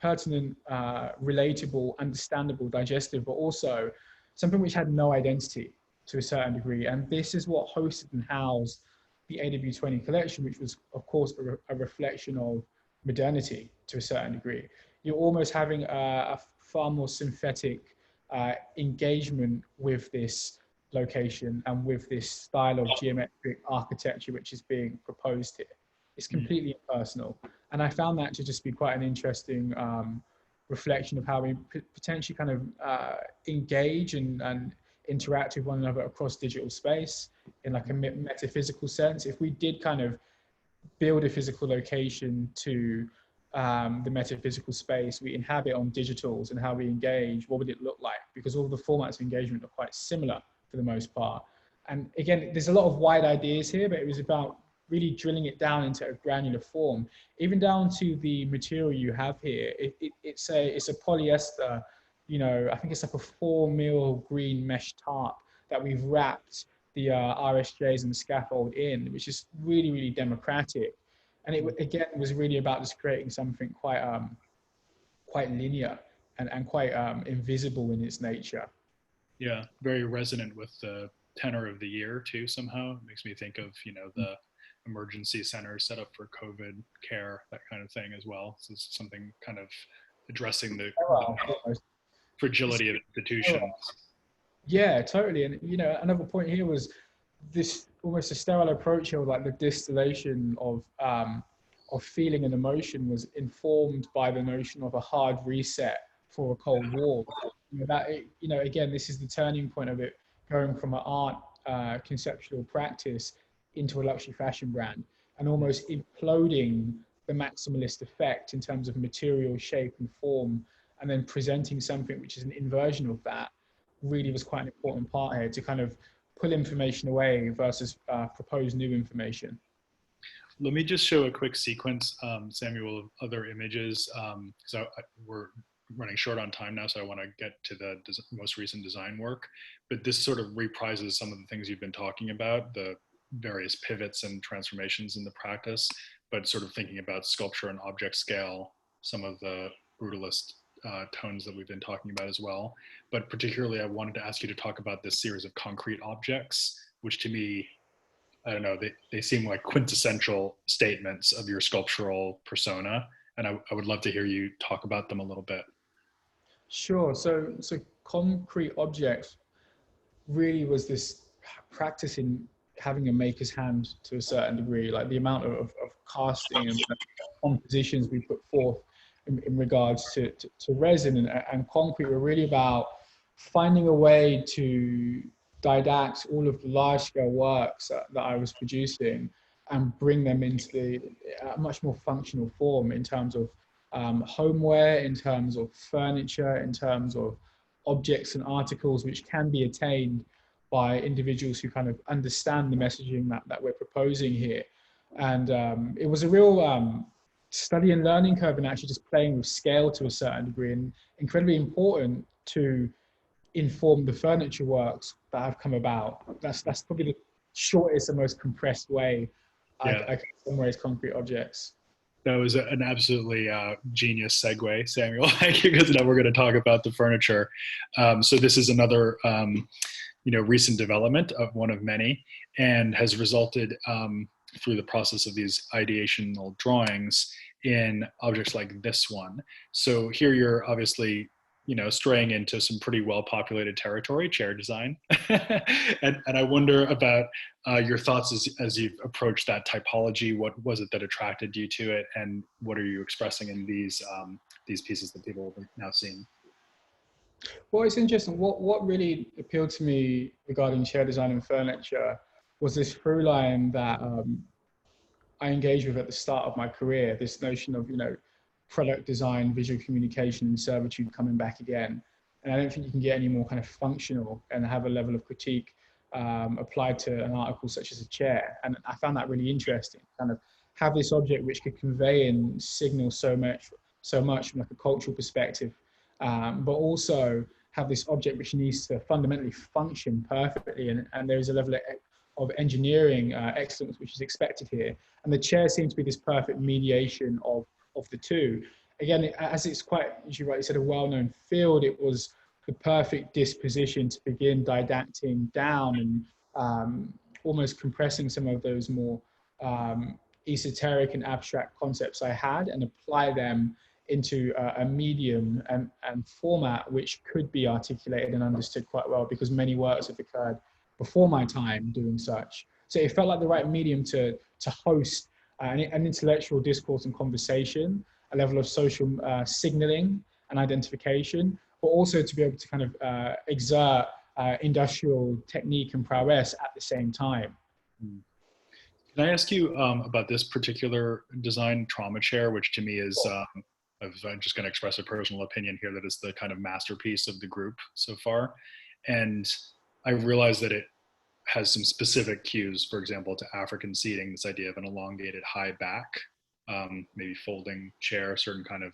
relatable, understandable, digestive, but also something which had no identity to a certain degree. And this is what hosted and housed the AW20 collection, which was, of course, a reflection of modernity to a certain degree. You're almost having a far more synthetic engagement with this location and with this style of geometric architecture which is being proposed here. It's completely impersonal. And I found that to just be quite an interesting reflection of how we potentially kind of engage and interact with one another across digital space in like a metaphysical sense. If we did kind of build a physical location to the metaphysical space we inhabit on digitals and how we engage, what would it look like? Because all the formats of engagement are quite similar for the most part. And again, there's a lot of wide ideas here, but it was about really drilling it down into a granular form, even down to the material you have here. It's a polyester, I think it's like a 4 mil green mesh tarp that we've wrapped the RSJs and the scaffold in, which is really, really democratic. And it, again, was really about just creating something quite linear and quite invisible in its nature. Yeah, very resonant with the tenor of the year too. Somehow it makes me think of the emergency centers set up for COVID care, that kind of thing as well. So it's something kind of addressing the fragility of institutions. Yeah, totally. And another point here was this almost a sterile approach here, like the distillation of feeling and emotion was informed by the notion of a hard reset for a Cold War. Again, this is the turning point of it, going from an art conceptual practice into a luxury fashion brand, and almost imploding the maximalist effect in terms of material, shape, and form, and then presenting something which is an inversion of that. Really was quite an important part here to kind of pull information away versus propose new information. Let me just show a quick sequence, Samuel, of other images, because we're running short on time now, so I want to get to the most recent design work. But this sort of reprises some of the things you've been talking about, the various pivots and transformations in the practice, but sort of thinking about sculpture and object scale, some of the brutalist tones that we've been talking about as well. But particularly, I wanted to ask you to talk about this series of concrete objects, which to me, I don't know, they seem like quintessential statements of your sculptural persona. And I would love to hear you talk about them a little bit. Sure. So concrete objects really was this practice in having a maker's hand to a certain degree, like the amount of casting and compositions we put forth in regards to resin and concrete were really about finding a way to didact all of the large scale works that I was producing and bring them into a much more functional form in terms of homeware, in terms of furniture, in terms of objects and articles which can be attained by individuals who kind of understand the messaging that we're proposing here. And it was a real study and learning curve, and actually just playing with scale to a certain degree, and incredibly important to inform the furniture works that have come about. That's probably the shortest and most compressed way I can summarize concrete objects. That was an absolutely genius segue, Samuel, because now we're going to talk about the furniture. So this is another, recent development of one of many, and has resulted through the process of these ideational drawings in objects like this one. So here you're obviously, straying into some pretty well-populated territory, chair design. and I wonder about your thoughts as you've approached that typology. What was it that attracted you to it, and what are you expressing in these pieces that people are now seeing? Well, it's interesting. What really appealed to me regarding chair design and furniture was this through line that I engaged with at the start of my career, this notion of, product design, visual communication, and servitude coming back again. And I don't think you can get any more kind of functional and have a level of critique applied to an article such as a chair. And I found that really interesting, kind of have this object which could convey and signal so much from like a cultural perspective, but also have this object which needs to fundamentally function perfectly. And there is a level of engineering excellence which is expected here. And the chair seems to be this perfect mediation of the two. Again, as it's quite, as you rightly said, a well-known field, it was the perfect disposition to begin didacting down and almost compressing some of those more esoteric and abstract concepts I had, and apply them into a medium and format which could be articulated and understood quite well, because many works have occurred before my time doing such. So it felt like the right medium to host an intellectual discourse and conversation, a level of social signaling and identification, but also to be able to kind of exert industrial technique and prowess at the same time. Can I ask you about this particular design, trauma chair, which to me is, I'm just going to express a personal opinion here, that it's the kind of masterpiece of the group so far. And I realize that it has some specific cues, for example, to African seating, this idea of an elongated high back, maybe folding chair, certain kind of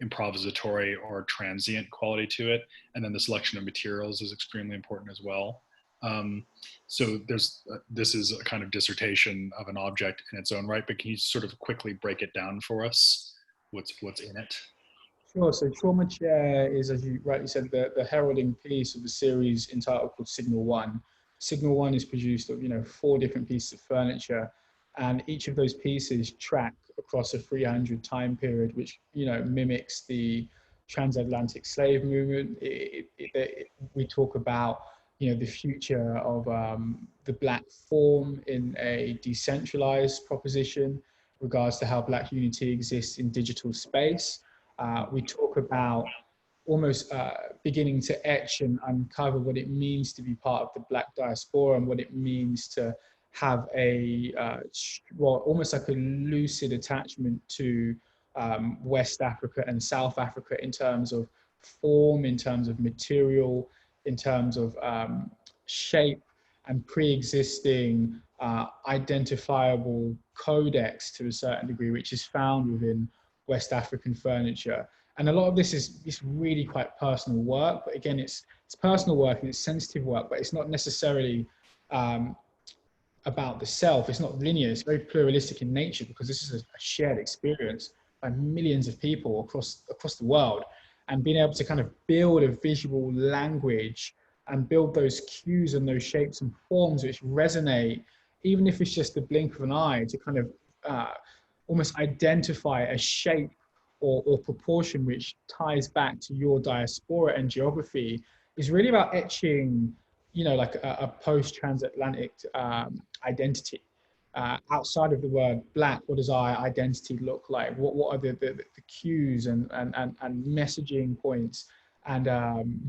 improvisatory or transient quality to it. And then the selection of materials is extremely important as well. So this is a kind of dissertation of an object in its own right, but can you sort of quickly break it down for us? What's in it? Sure. So trauma chair is, as you rightly said, the heralding piece of the series entitled called Signal One. Signal One is produced of 4 different pieces of furniture, and each of those pieces track across a 300 time period, which mimics the transatlantic slave movement. We talk about the future of the black form in a decentralized proposition, regards to how black unity exists in digital space. We talk about almost beginning to etch and uncover what it means to be part of the black diaspora, and what it means to have almost like a lucid attachment to West Africa and South Africa in terms of form, in terms of material, in terms of shape, and pre-existing identifiable codex to a certain degree, which is found within West African furniture. And a lot of this is really quite personal work, but again, it's personal work and it's sensitive work, but it's not necessarily about the self. It's not linear. It's very pluralistic in nature, because this is a shared experience by millions of people across the world. And being able to kind of build a visual language and build those cues and those shapes and forms which resonate, even if it's just the blink of an eye, to kind of almost identify a shape or proportion which ties back to your diaspora and geography, is really about etching, like a post-transatlantic identity. Outside of the word black, what does our identity look like? What are the cues and messaging points and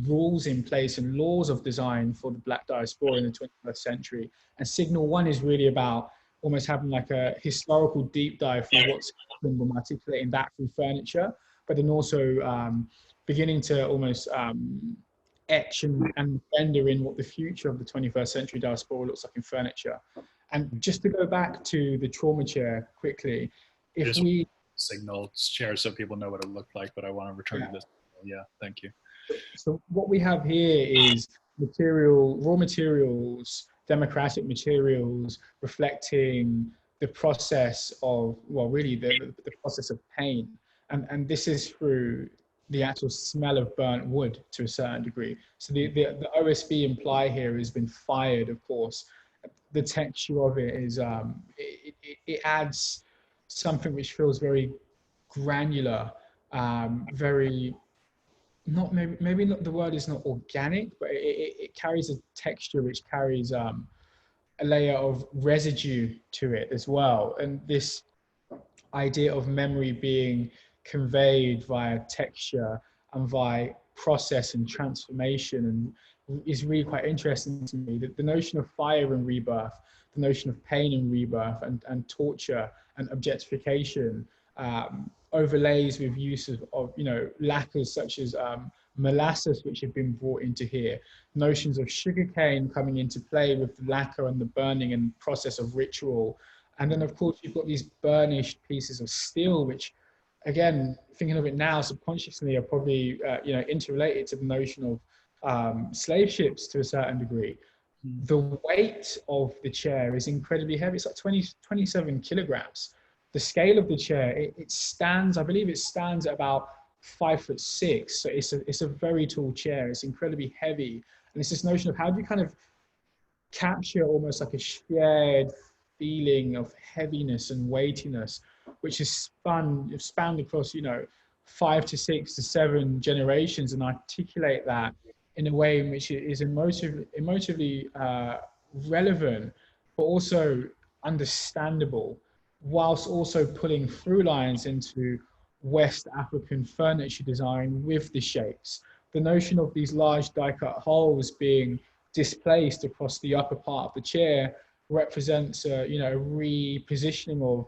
rules in place and laws of design for the black diaspora in the 21st century? And Signal One is really about almost having like a historical deep dive through what's happened and articulating that through furniture, but then also beginning to almost etch and render in what the future of the 21st century diaspora looks like in furniture. And just to go back to the trauma chair quickly, if we signal share so people know what it looked like, but I want to return to this. Yeah, thank you. So what we have here is raw materials, democratic materials, reflecting the process of, well, really the process of pain. And this is through the actual smell of burnt wood to a certain degree. So the OSB imply here has been fired, of course. The texture of it is, it adds something which feels very granular, very, not maybe not, the word is not organic, but it carries a texture which carries a layer of residue to it as well. And this idea of memory being conveyed via texture and via process and transformation and is really quite interesting to me. The notion of fire and rebirth, the notion of pain and rebirth, and torture and objectification overlays with use of lacquers such as molasses, which have been brought into here, notions of sugarcane coming into play with the lacquer and the burning and process of ritual. And then, of course, you've got these burnished pieces of steel, which, again, thinking of it now, subconsciously are probably interrelated to the notion of slave ships to a certain degree. The weight of the chair is incredibly heavy. It's like 27 kilograms. The scale of the chair, it stands, I believe it stands at about 5'6". So it's a very tall chair. It's incredibly heavy. And it's this notion of how do you kind of capture almost like a shared feeling of heaviness and weightiness, which is spanned across, 5 to 6 to 7 generations, and articulate that in a way in which it is emotively relevant, but also understandable, whilst also pulling through lines into West African furniture design with the shapes. The notion of these large die-cut holes being displaced across the upper part of the chair represents a repositioning of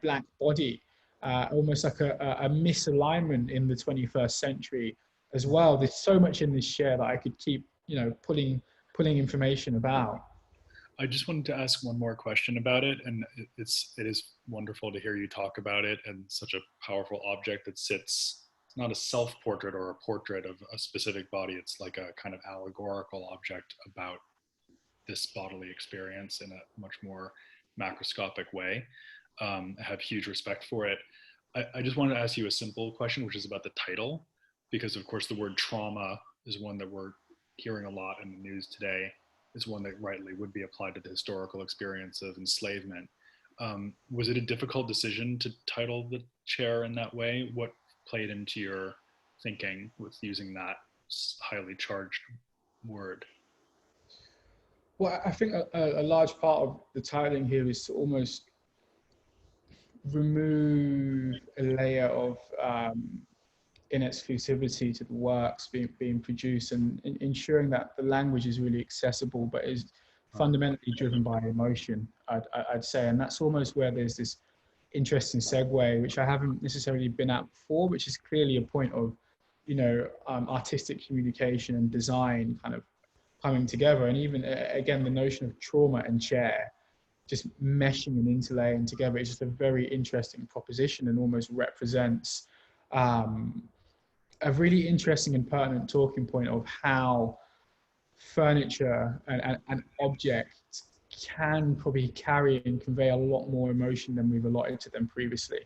black body, almost like a misalignment in the 21st century as well. There's so much in this chair that I could keep pulling information about. I just wanted to ask one more question about it, and it is wonderful to hear you talk about it, and such a powerful object that sits. It's not a self-portrait or a portrait of a specific body. It's like a kind of allegorical object about this bodily experience in a much more macroscopic way. I have huge respect for it. I just wanted to ask you a simple question, which is about the title, because of course the word trauma is one that we're hearing a lot in the news today. Is one that rightly would be applied to the historical experience of enslavement. Was it a difficult decision to title the chair in that way? What played into your thinking with using that highly charged word? Well, I think a large part of the titling here is to almost remove a layer of inexclusivity to the works being produced, and ensuring that the language is really accessible, but is fundamentally driven by emotion, I'd say. And that's almost where there's this interesting segue, which I haven't necessarily been at before, which is clearly a point of, artistic communication and design kind of coming together. And even, again, the notion of trauma and chair just meshing and interlaying together is just a very interesting proposition, and almost represents a really interesting and pertinent talking point of how furniture and objects can probably carry and convey a lot more emotion than we've allotted to them previously.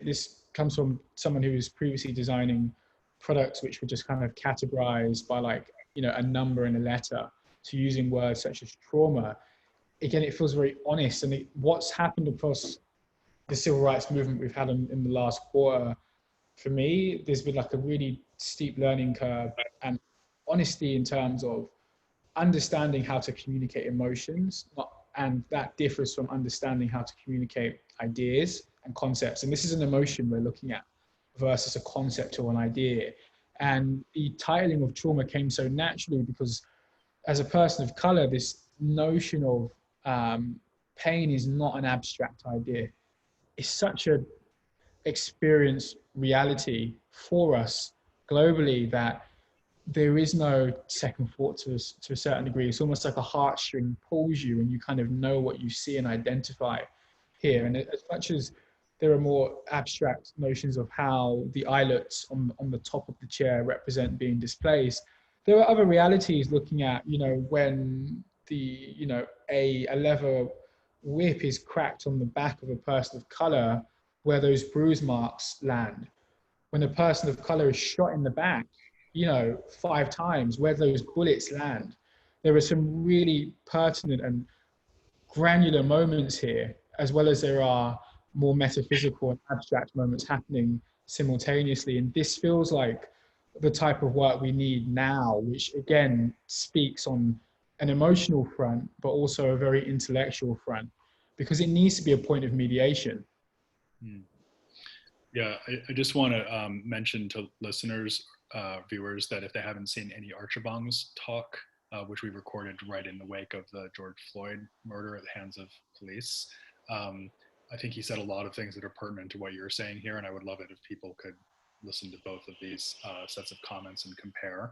This comes from someone who was previously designing products which were just kind of categorized by a number and a letter, to using words such as trauma. Again, it feels very honest, and what's happened across the civil rights movement we've had in the last quarter, for me, there's been like a really steep learning curve and honesty in terms of understanding how to communicate emotions, and that differs from understanding how to communicate ideas and concepts. And this is an emotion we're looking at versus a concept or an idea. And the titling of trauma came so naturally because, as a person of color, this notion of pain is not an abstract idea. It's such a experienced reality for us globally that there is no second thought to a certain degree. It's almost like a heartstring pulls you and you kind of know what you see and identify here. And as much as there are more abstract notions of how the eyelets on the top of the chair represent being displaced, there are other realities looking at, when the, a leather whip is cracked on the back of a person of color, where those bruise marks land. When a person of color is shot in the back, 5 times, where those bullets land. There are some really pertinent and granular moments here, as well as there are more metaphysical and abstract moments happening simultaneously. And this feels like the type of work we need now, which again speaks on an emotional front, but also a very intellectual front, because it needs to be a point of mediation. Yeah, I just want to mention to listeners, viewers, that if they haven't seen any Archibong's talk, which we recorded right in the wake of the George Floyd murder at the hands of police, I think he said a lot of things that are pertinent to what you're saying here, and I would love it if people could listen to both of these sets of comments and compare.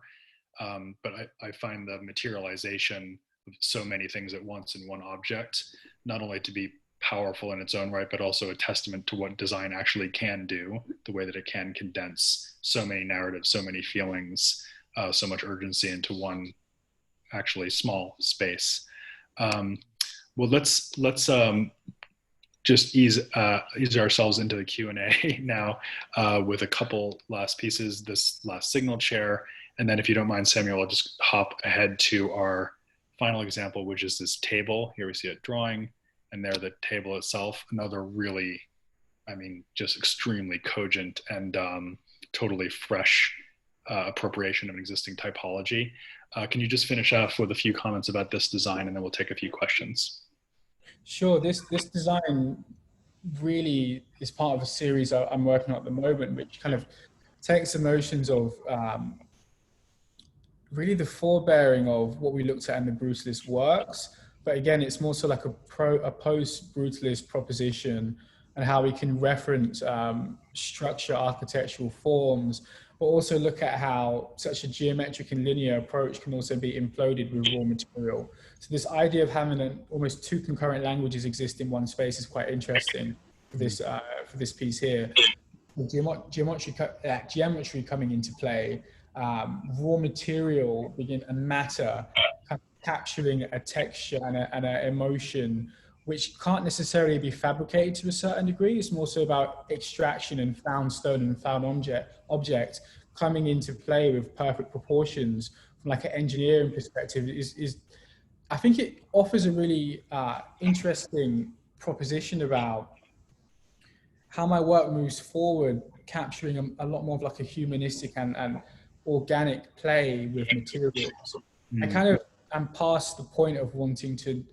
But I find the materialization of so many things at once in one object, not only to be powerful in its own right, but also a testament to what design actually can do, the way that it can condense so many narratives, so many feelings, so much urgency into one actually small space. Well, let's just ease ourselves into the Q&A now with a couple last pieces, this last signal chair. And then if you don't mind, Samuel, I'll just hop ahead to our final example, which is this table. Here we see a drawing, and there the table itself, another really, just extremely cogent and totally fresh appropriation of an existing typology. Can you just finish off with a few comments about this design, and then we'll take a few questions? Sure. This design really is part of a series I'm working on at the moment, which kind of takes the notions of really the forebearing of what we looked at in the Brutalist works. But again, it's more so like a post-Brutalist proposition, and how we can reference structure, architectural forms, but also look at how such a geometric and linear approach can also be imploded with raw material. So this idea of having almost two concurrent languages exist in one space is quite interesting for this piece here. Geometry coming into play, raw material and matter kind of capturing a texture and an emotion which can't necessarily be fabricated to a certain degree. It's more so about extraction and found stone and found object coming into play with perfect proportions from like an engineering perspective I think it offers a really interesting proposition about how my work moves forward, capturing a lot more of like a humanistic and organic play with materials. I kind of am past the point of wanting to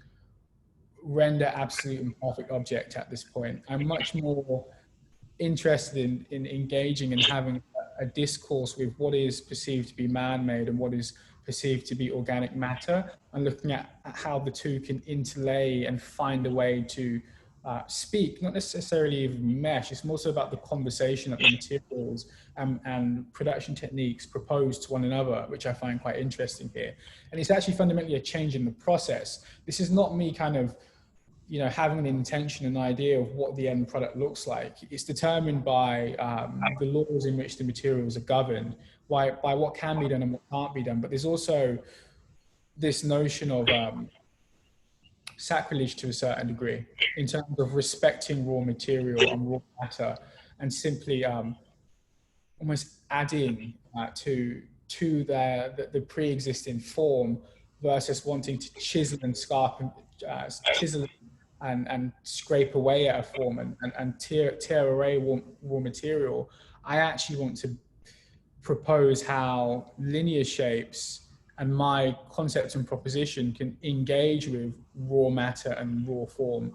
render absolute and perfect object at this point. I'm much more interested in engaging and having a discourse with what is perceived to be man-made and what is perceived to be organic matter, and looking at how the two can interlay and find a way to speak, not necessarily even mesh. It's more so about the conversation that the materials and production techniques propose to one another, which I find quite interesting here. And it's actually fundamentally a change in the process. This is not me kind of, having an intention, an idea of what the end product looks like. It's determined by the laws in which the materials are governed, by what can be done and what can't be done. But there's also this notion of sacrilege to a certain degree in terms of respecting raw material and raw matter, and simply almost adding to the pre-existing form, versus wanting to chisel and scarp and chisel and scrape away at a form and tear away raw material. I actually want to propose how linear shapes and my concept and proposition can engage with raw matter and raw form.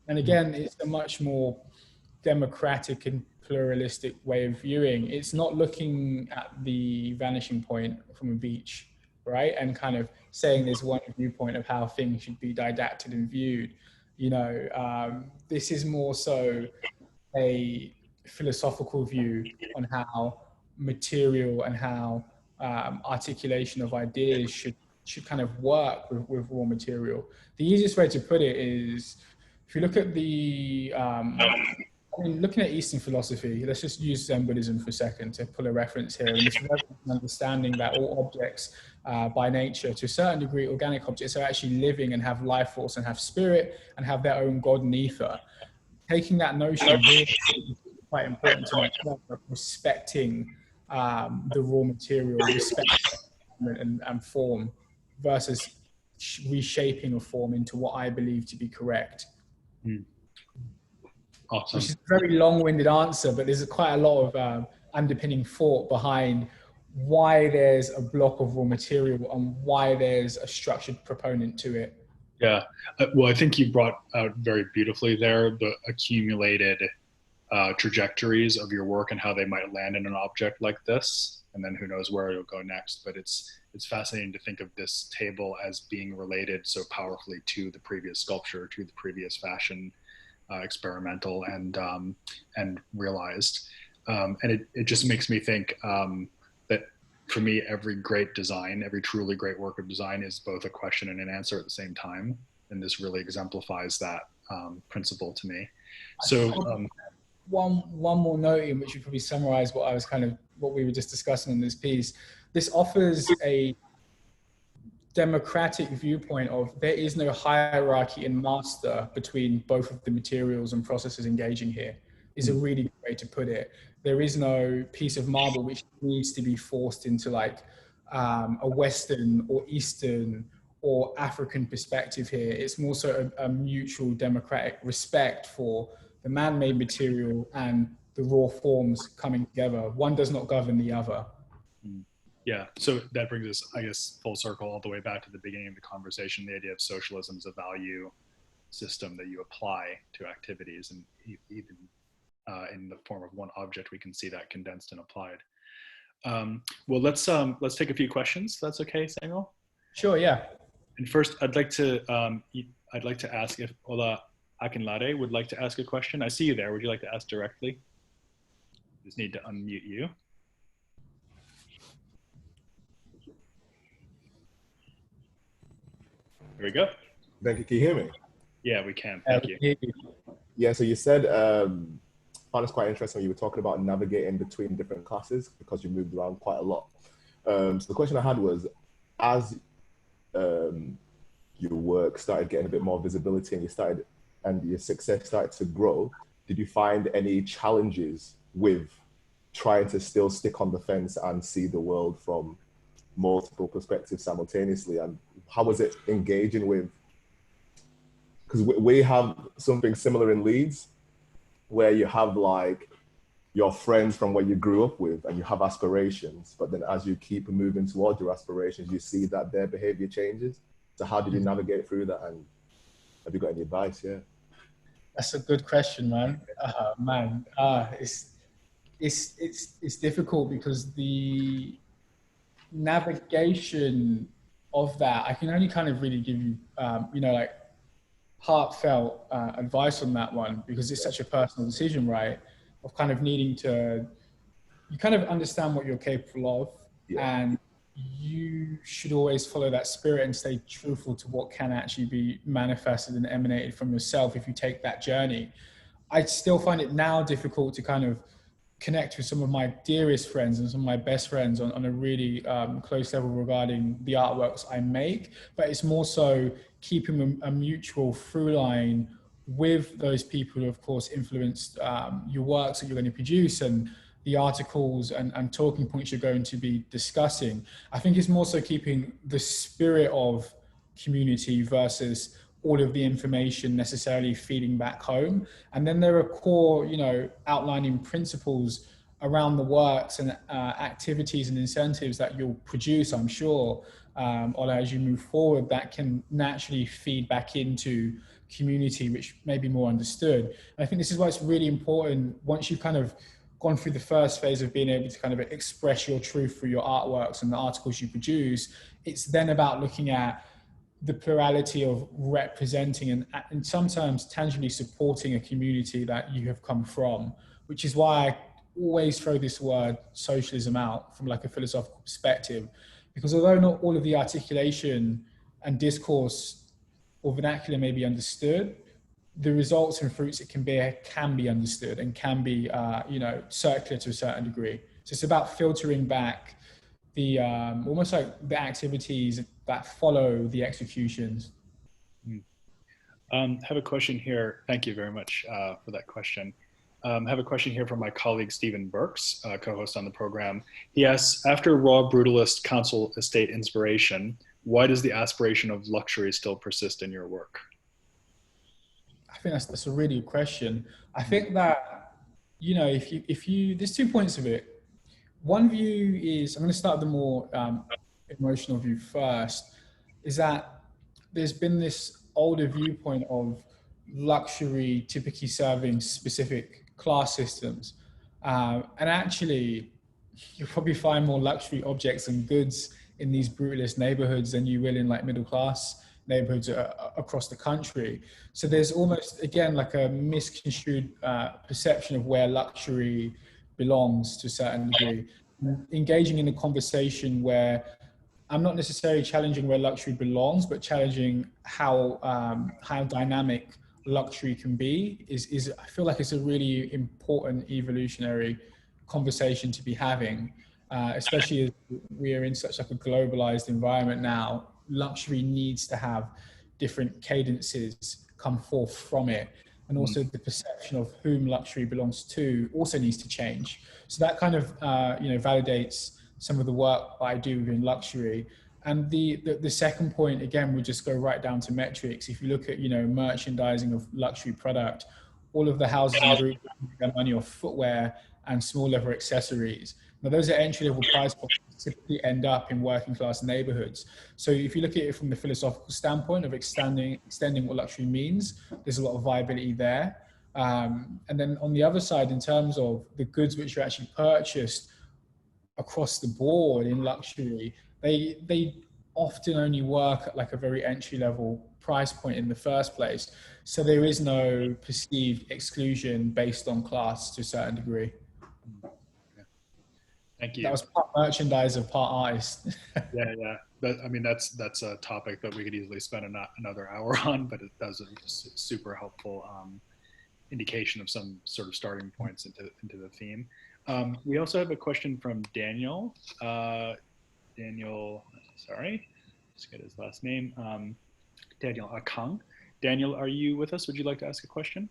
And again, it's a much more democratic and pluralistic way of viewing. It's not looking at the vanishing point from a beach, right? And kind of saying there's one viewpoint of how things should be didacted and viewed. This is more so a philosophical view on how material and how articulation of ideas should kind of work with raw material. The easiest way to put it is, if you look at looking at Eastern philosophy, let's just use Zen Buddhism for a second to pull a reference here. And this understanding that all objects, by nature, to a certain degree, organic objects are actually living and have life force and have spirit and have their own God and ether. Taking that notion really is quite important to myself, respecting the raw material, respecting and form, versus reshaping a form into what I believe to be correct. Awesome. Which is a very long-winded answer, but there's quite a lot of underpinning thought behind why there's a block of raw material and why there's a structured proponent to it. Yeah, well, I think you brought out very beautifully there the accumulated trajectories of your work and how they might land in an object like this, and then who knows where it'll go next. But it's fascinating to think of this table as being related so powerfully to the previous sculpture, to the previous fashion, experimental and realized, and it just makes me think that for me, every great design, every truly great work of design is both a question and an answer at the same time, and this really exemplifies that principle to me. So one more note in which you probably summarize what we were just discussing in this piece. This offers a democratic viewpoint of there is no hierarchy and master between both of the materials and processes engaging here, is a really good way to put it. There is no piece of marble which needs to be forced into like a Western or Eastern or African perspective here. It's more so a mutual democratic respect for the man-made material and the raw forms coming together. One does not govern the other. Yeah, so that brings us, I guess, full circle all the way back to the beginning of the conversation, the idea of socialism as a value system that you apply to activities, and even in the form of one object, we can see that condensed and applied. Well, let's take a few questions. That's okay, Samuel? Sure, yeah. And first, I'd like to ask if Ola Akinlade would like to ask a question. I see you there. Would you like to ask directly? Just need to unmute you. There we go. Thank you. Can you hear me? Yeah, we can. Thank you. Yeah, so you said, I found it's quite interesting when you were talking about navigating between different classes because you moved around quite a lot. So the question I had was, as your work started getting a bit more visibility and your success started to grow, did you find any challenges with trying to still stick on the fence and see the world from multiple perspectives simultaneously? And how was it engaging with, because we have something similar in Leeds where you have like your friends from where you grew up with and you have aspirations, but then as you keep moving towards your aspirations, you see that their behavior changes. So how did you navigate through that, and have you got any advice? Yeah, that's a good question, man. It's difficult because the navigation of that, I can only kind of really give you, like heartfelt advice on that one, because it's such a personal decision, right? Of kind of needing to, you kind of understand what you're capable of, and you should always follow that spirit and stay truthful to what can actually be manifested and emanated from yourself if you take that journey. I still find it now difficult to kind of connect with some of my dearest friends and some of my best friends on a really close level regarding the artworks I make, but it's more so keeping a mutual through line with those people who of course influenced your works that you're going to produce and the articles and talking points you're going to be discussing. I think it's more so keeping the spirit of community versus all of the information necessarily feeding back home. And then there are core, outlining principles around the works and activities and incentives that you'll produce, I'm sure, Ola, as you move forward, that can naturally feed back into community, which may be more understood. And I think this is why it's really important, once you've kind of gone through the first phase of being able to kind of express your truth through your artworks and the articles you produce, it's then about looking at the plurality of representing and sometimes tangibly supporting a community that you have come from, which is why always throw this word socialism out from like a philosophical perspective, because although not all of the articulation and discourse or vernacular may be understood, the results and fruits it can be understood and can be, circular to a certain degree. So it's about filtering back the almost like the activities that follow the executions. Have a question here. Thank you very much for that question. Have a question here from my colleague Stephen Burks, co-host on the program. He asks, after raw brutalist council estate inspiration, why does the aspiration of luxury still persist in your work? I think that's a really good question. I think that, if you, there's 2 points of it. One view is, I'm going to start with the more emotional view first, is that there's been this older viewpoint of luxury typically serving specific class systems. And actually, you'll probably find more luxury objects and goods in these brutalist neighborhoods than you will in like middle class neighborhoods across the country. So there's almost, again, like a misconstrued perception of where luxury belongs to a certain degree. Engaging in a conversation where I'm not necessarily challenging where luxury belongs, but challenging how dynamic luxury can be is I feel like it's a really important evolutionary conversation to be having, especially as we are in such like a globalized environment now. Luxury needs to have different cadences come forth from it. And also the perception of whom luxury belongs to also needs to change. So that kind of, validates some of the work I do within luxury. And the second point, again, would just go right down to metrics. If you look at, merchandising of luxury product, all of the houses and groups spend money on footwear and small leather accessories. Now, those are entry-level price points that typically end up in working class neighborhoods. So if you look at it from the philosophical standpoint of extending what luxury means, there's a lot of viability there. And then on the other side, in terms of the goods which are actually purchased across the board in luxury, they often only work at like a very entry-level price point in the first place. So there is no perceived exclusion based on class to a certain degree. Thank you. That was part merchandiser, part artist. Yeah. That's a topic that we could easily spend another hour on, but it does a super helpful indication of some sort of starting points into the theme. We also have a question from Daniel. Sorry, let's get his last name. Daniel Akang. Daniel, are you with us? Would you like to ask a question?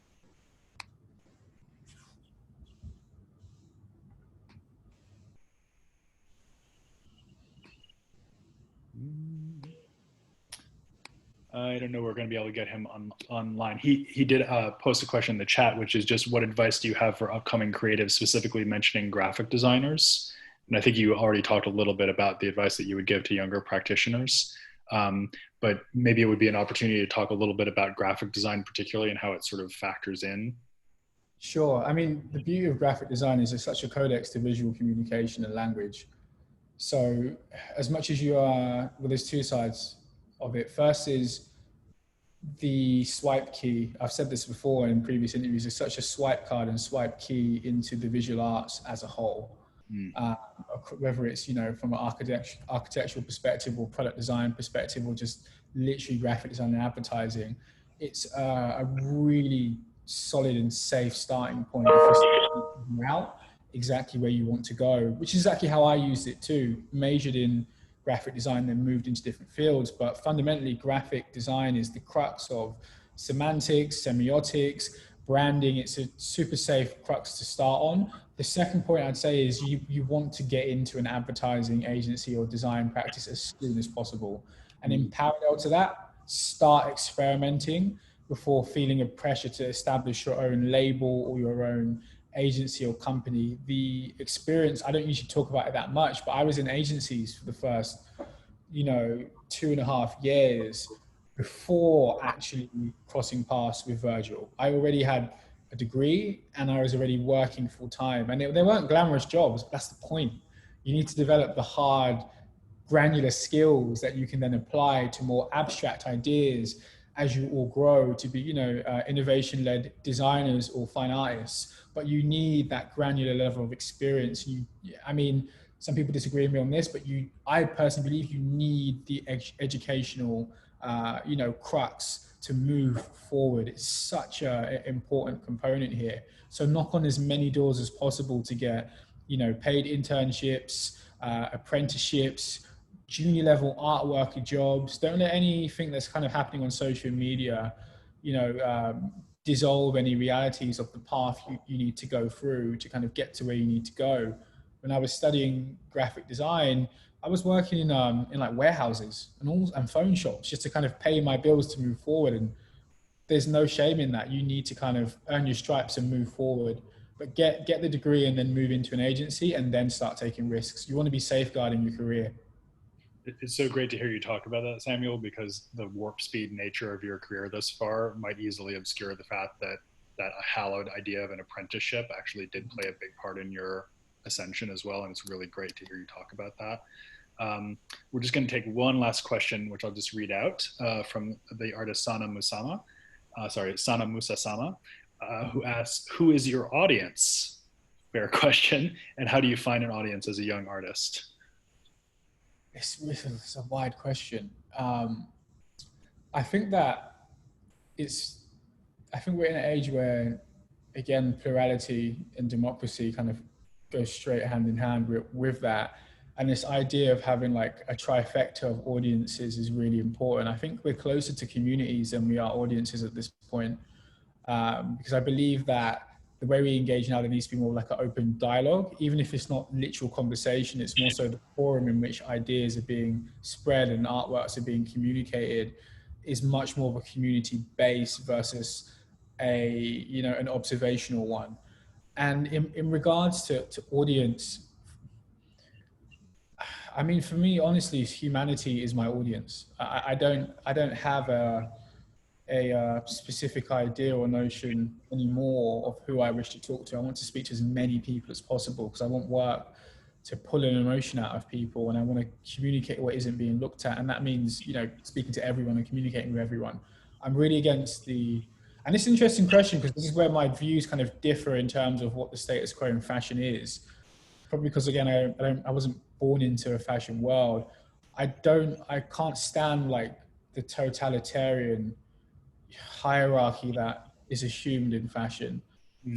I don't know we're going to be able to get him online. He did post a question in the chat, which is just, what advice do you have for upcoming creatives, specifically mentioning graphic designers? And I think you already talked a little bit about the advice that you would give to younger practitioners. But maybe it would be an opportunity to talk a little bit about graphic design particularly and how it sort of factors in. Sure. I mean, the beauty of graphic design is it's such a codex to visual communication and language. So as much as you are, well, there's two sides of it. First is the swipe key. I've said this before in previous interviews, it's such a swipe card and swipe key into the visual arts as a whole. Whether it's, from an architectural perspective or product design perspective, or just literally graphic design and advertising, it's a really solid and safe starting point for figuring out exactly where you want to go, which is exactly how I used it too. Majored in graphic design, then moved into different fields. But fundamentally, graphic design is the crux of semantics, semiotics, branding. It's a super safe crux to start on. The second point I'd say is you want to get into an advertising agency or design practice as soon as possible. And in parallel to that, start experimenting before feeling a pressure to establish your own label or your own agency or company. The experience, I don't usually talk about it that much, but I was in agencies for the first, 2.5 years before actually crossing paths with Virgil. I already had a degree and I was already working full time, and they weren't glamorous jobs. That's the point. You need to develop the hard, granular skills that you can then apply to more abstract ideas as you all grow to be, you know, innovation-led designers or fine artists, but you need that granular level of experience. I mean, some people disagree with me on this, but I personally believe you need the educational, you know, crux to move forward. It's such an important component here. So knock on as many doors as possible to get, you know, paid internships, apprenticeships, junior level artwork jobs. Don't let anything that's kind of happening on social media, you know, dissolve any realities of the path you need to go through to kind of get to where you need to go. When I was studying graphic design, I was working in like warehouses and phone shops just to kind of pay my bills to move forward. And there's no shame in that. You need to kind of earn your stripes and move forward, but get the degree and then move into an agency and then start taking risks. You want to be safeguarding your career. It's so great to hear you talk about that, Samuel, because the warp speed nature of your career thus far might easily obscure the fact that a hallowed idea of an apprenticeship actually did play a big part in your ascension as well. And it's really great to hear you talk about that. We're just going to take one last question, which I'll just read out from the artist Sana Musa-sama, who asks, who is your audience? Fair question. And how do you find an audience as a young artist? It's a wide question. I think that I think we're in an age where, again, plurality and democracy kind of go straight hand in hand with that. And this idea of having like a trifecta of audiences is really important. I think we're closer to communities than we are audiences at this point, because I believe that the way we engage now, there needs to be more like an open dialogue, even if it's not literal conversation. It's more so the forum in which ideas are being spread and artworks are being communicated is much more of a community base versus an observational one. And in regards to audience, I mean, for me, honestly, humanity is my audience. I don't have a specific idea or notion anymore of who I wish to talk to. I want to speak to as many people as possible because I want work to pull an emotion out of people, and I want to communicate what isn't being looked at. And that means, you know, speaking to everyone and communicating with everyone. I'm really against and it's an interesting question because this is where my views kind of differ in terms of what the status quo in fashion is. Probably because, again, I wasn't born into a fashion world. I can't stand like the totalitarian hierarchy that is assumed in fashion.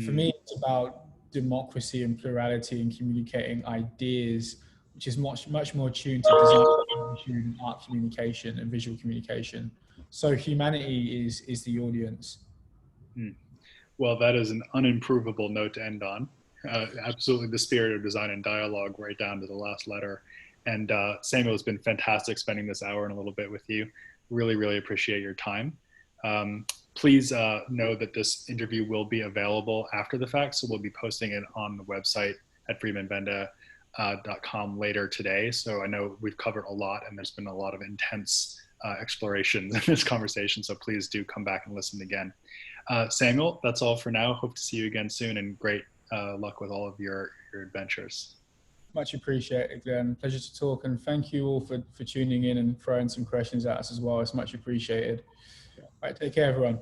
For me, it's about democracy and plurality and communicating ideas, which is much more tuned to design, art communication and visual communication. So humanity is the audience. Well, that is an unimprovable note to end on. Absolutely the spirit of design and dialogue right down to the last letter. And Samuel, it's been fantastic spending this hour and a little bit with you. Really, really appreciate your time. Please know that this interview will be available after the fact. So we'll be posting it on the website at freemanbenda.com later today. So I know we've covered a lot and there's been a lot of intense explorations in this conversation. So please do come back and listen again. Samuel, that's all for now. Hope to see you again soon and great luck with all of your adventures. Much appreciated, Glenn. Pleasure to talk, and thank you all for tuning in and throwing some questions at us as well. It's much appreciated. All right, take care, everyone.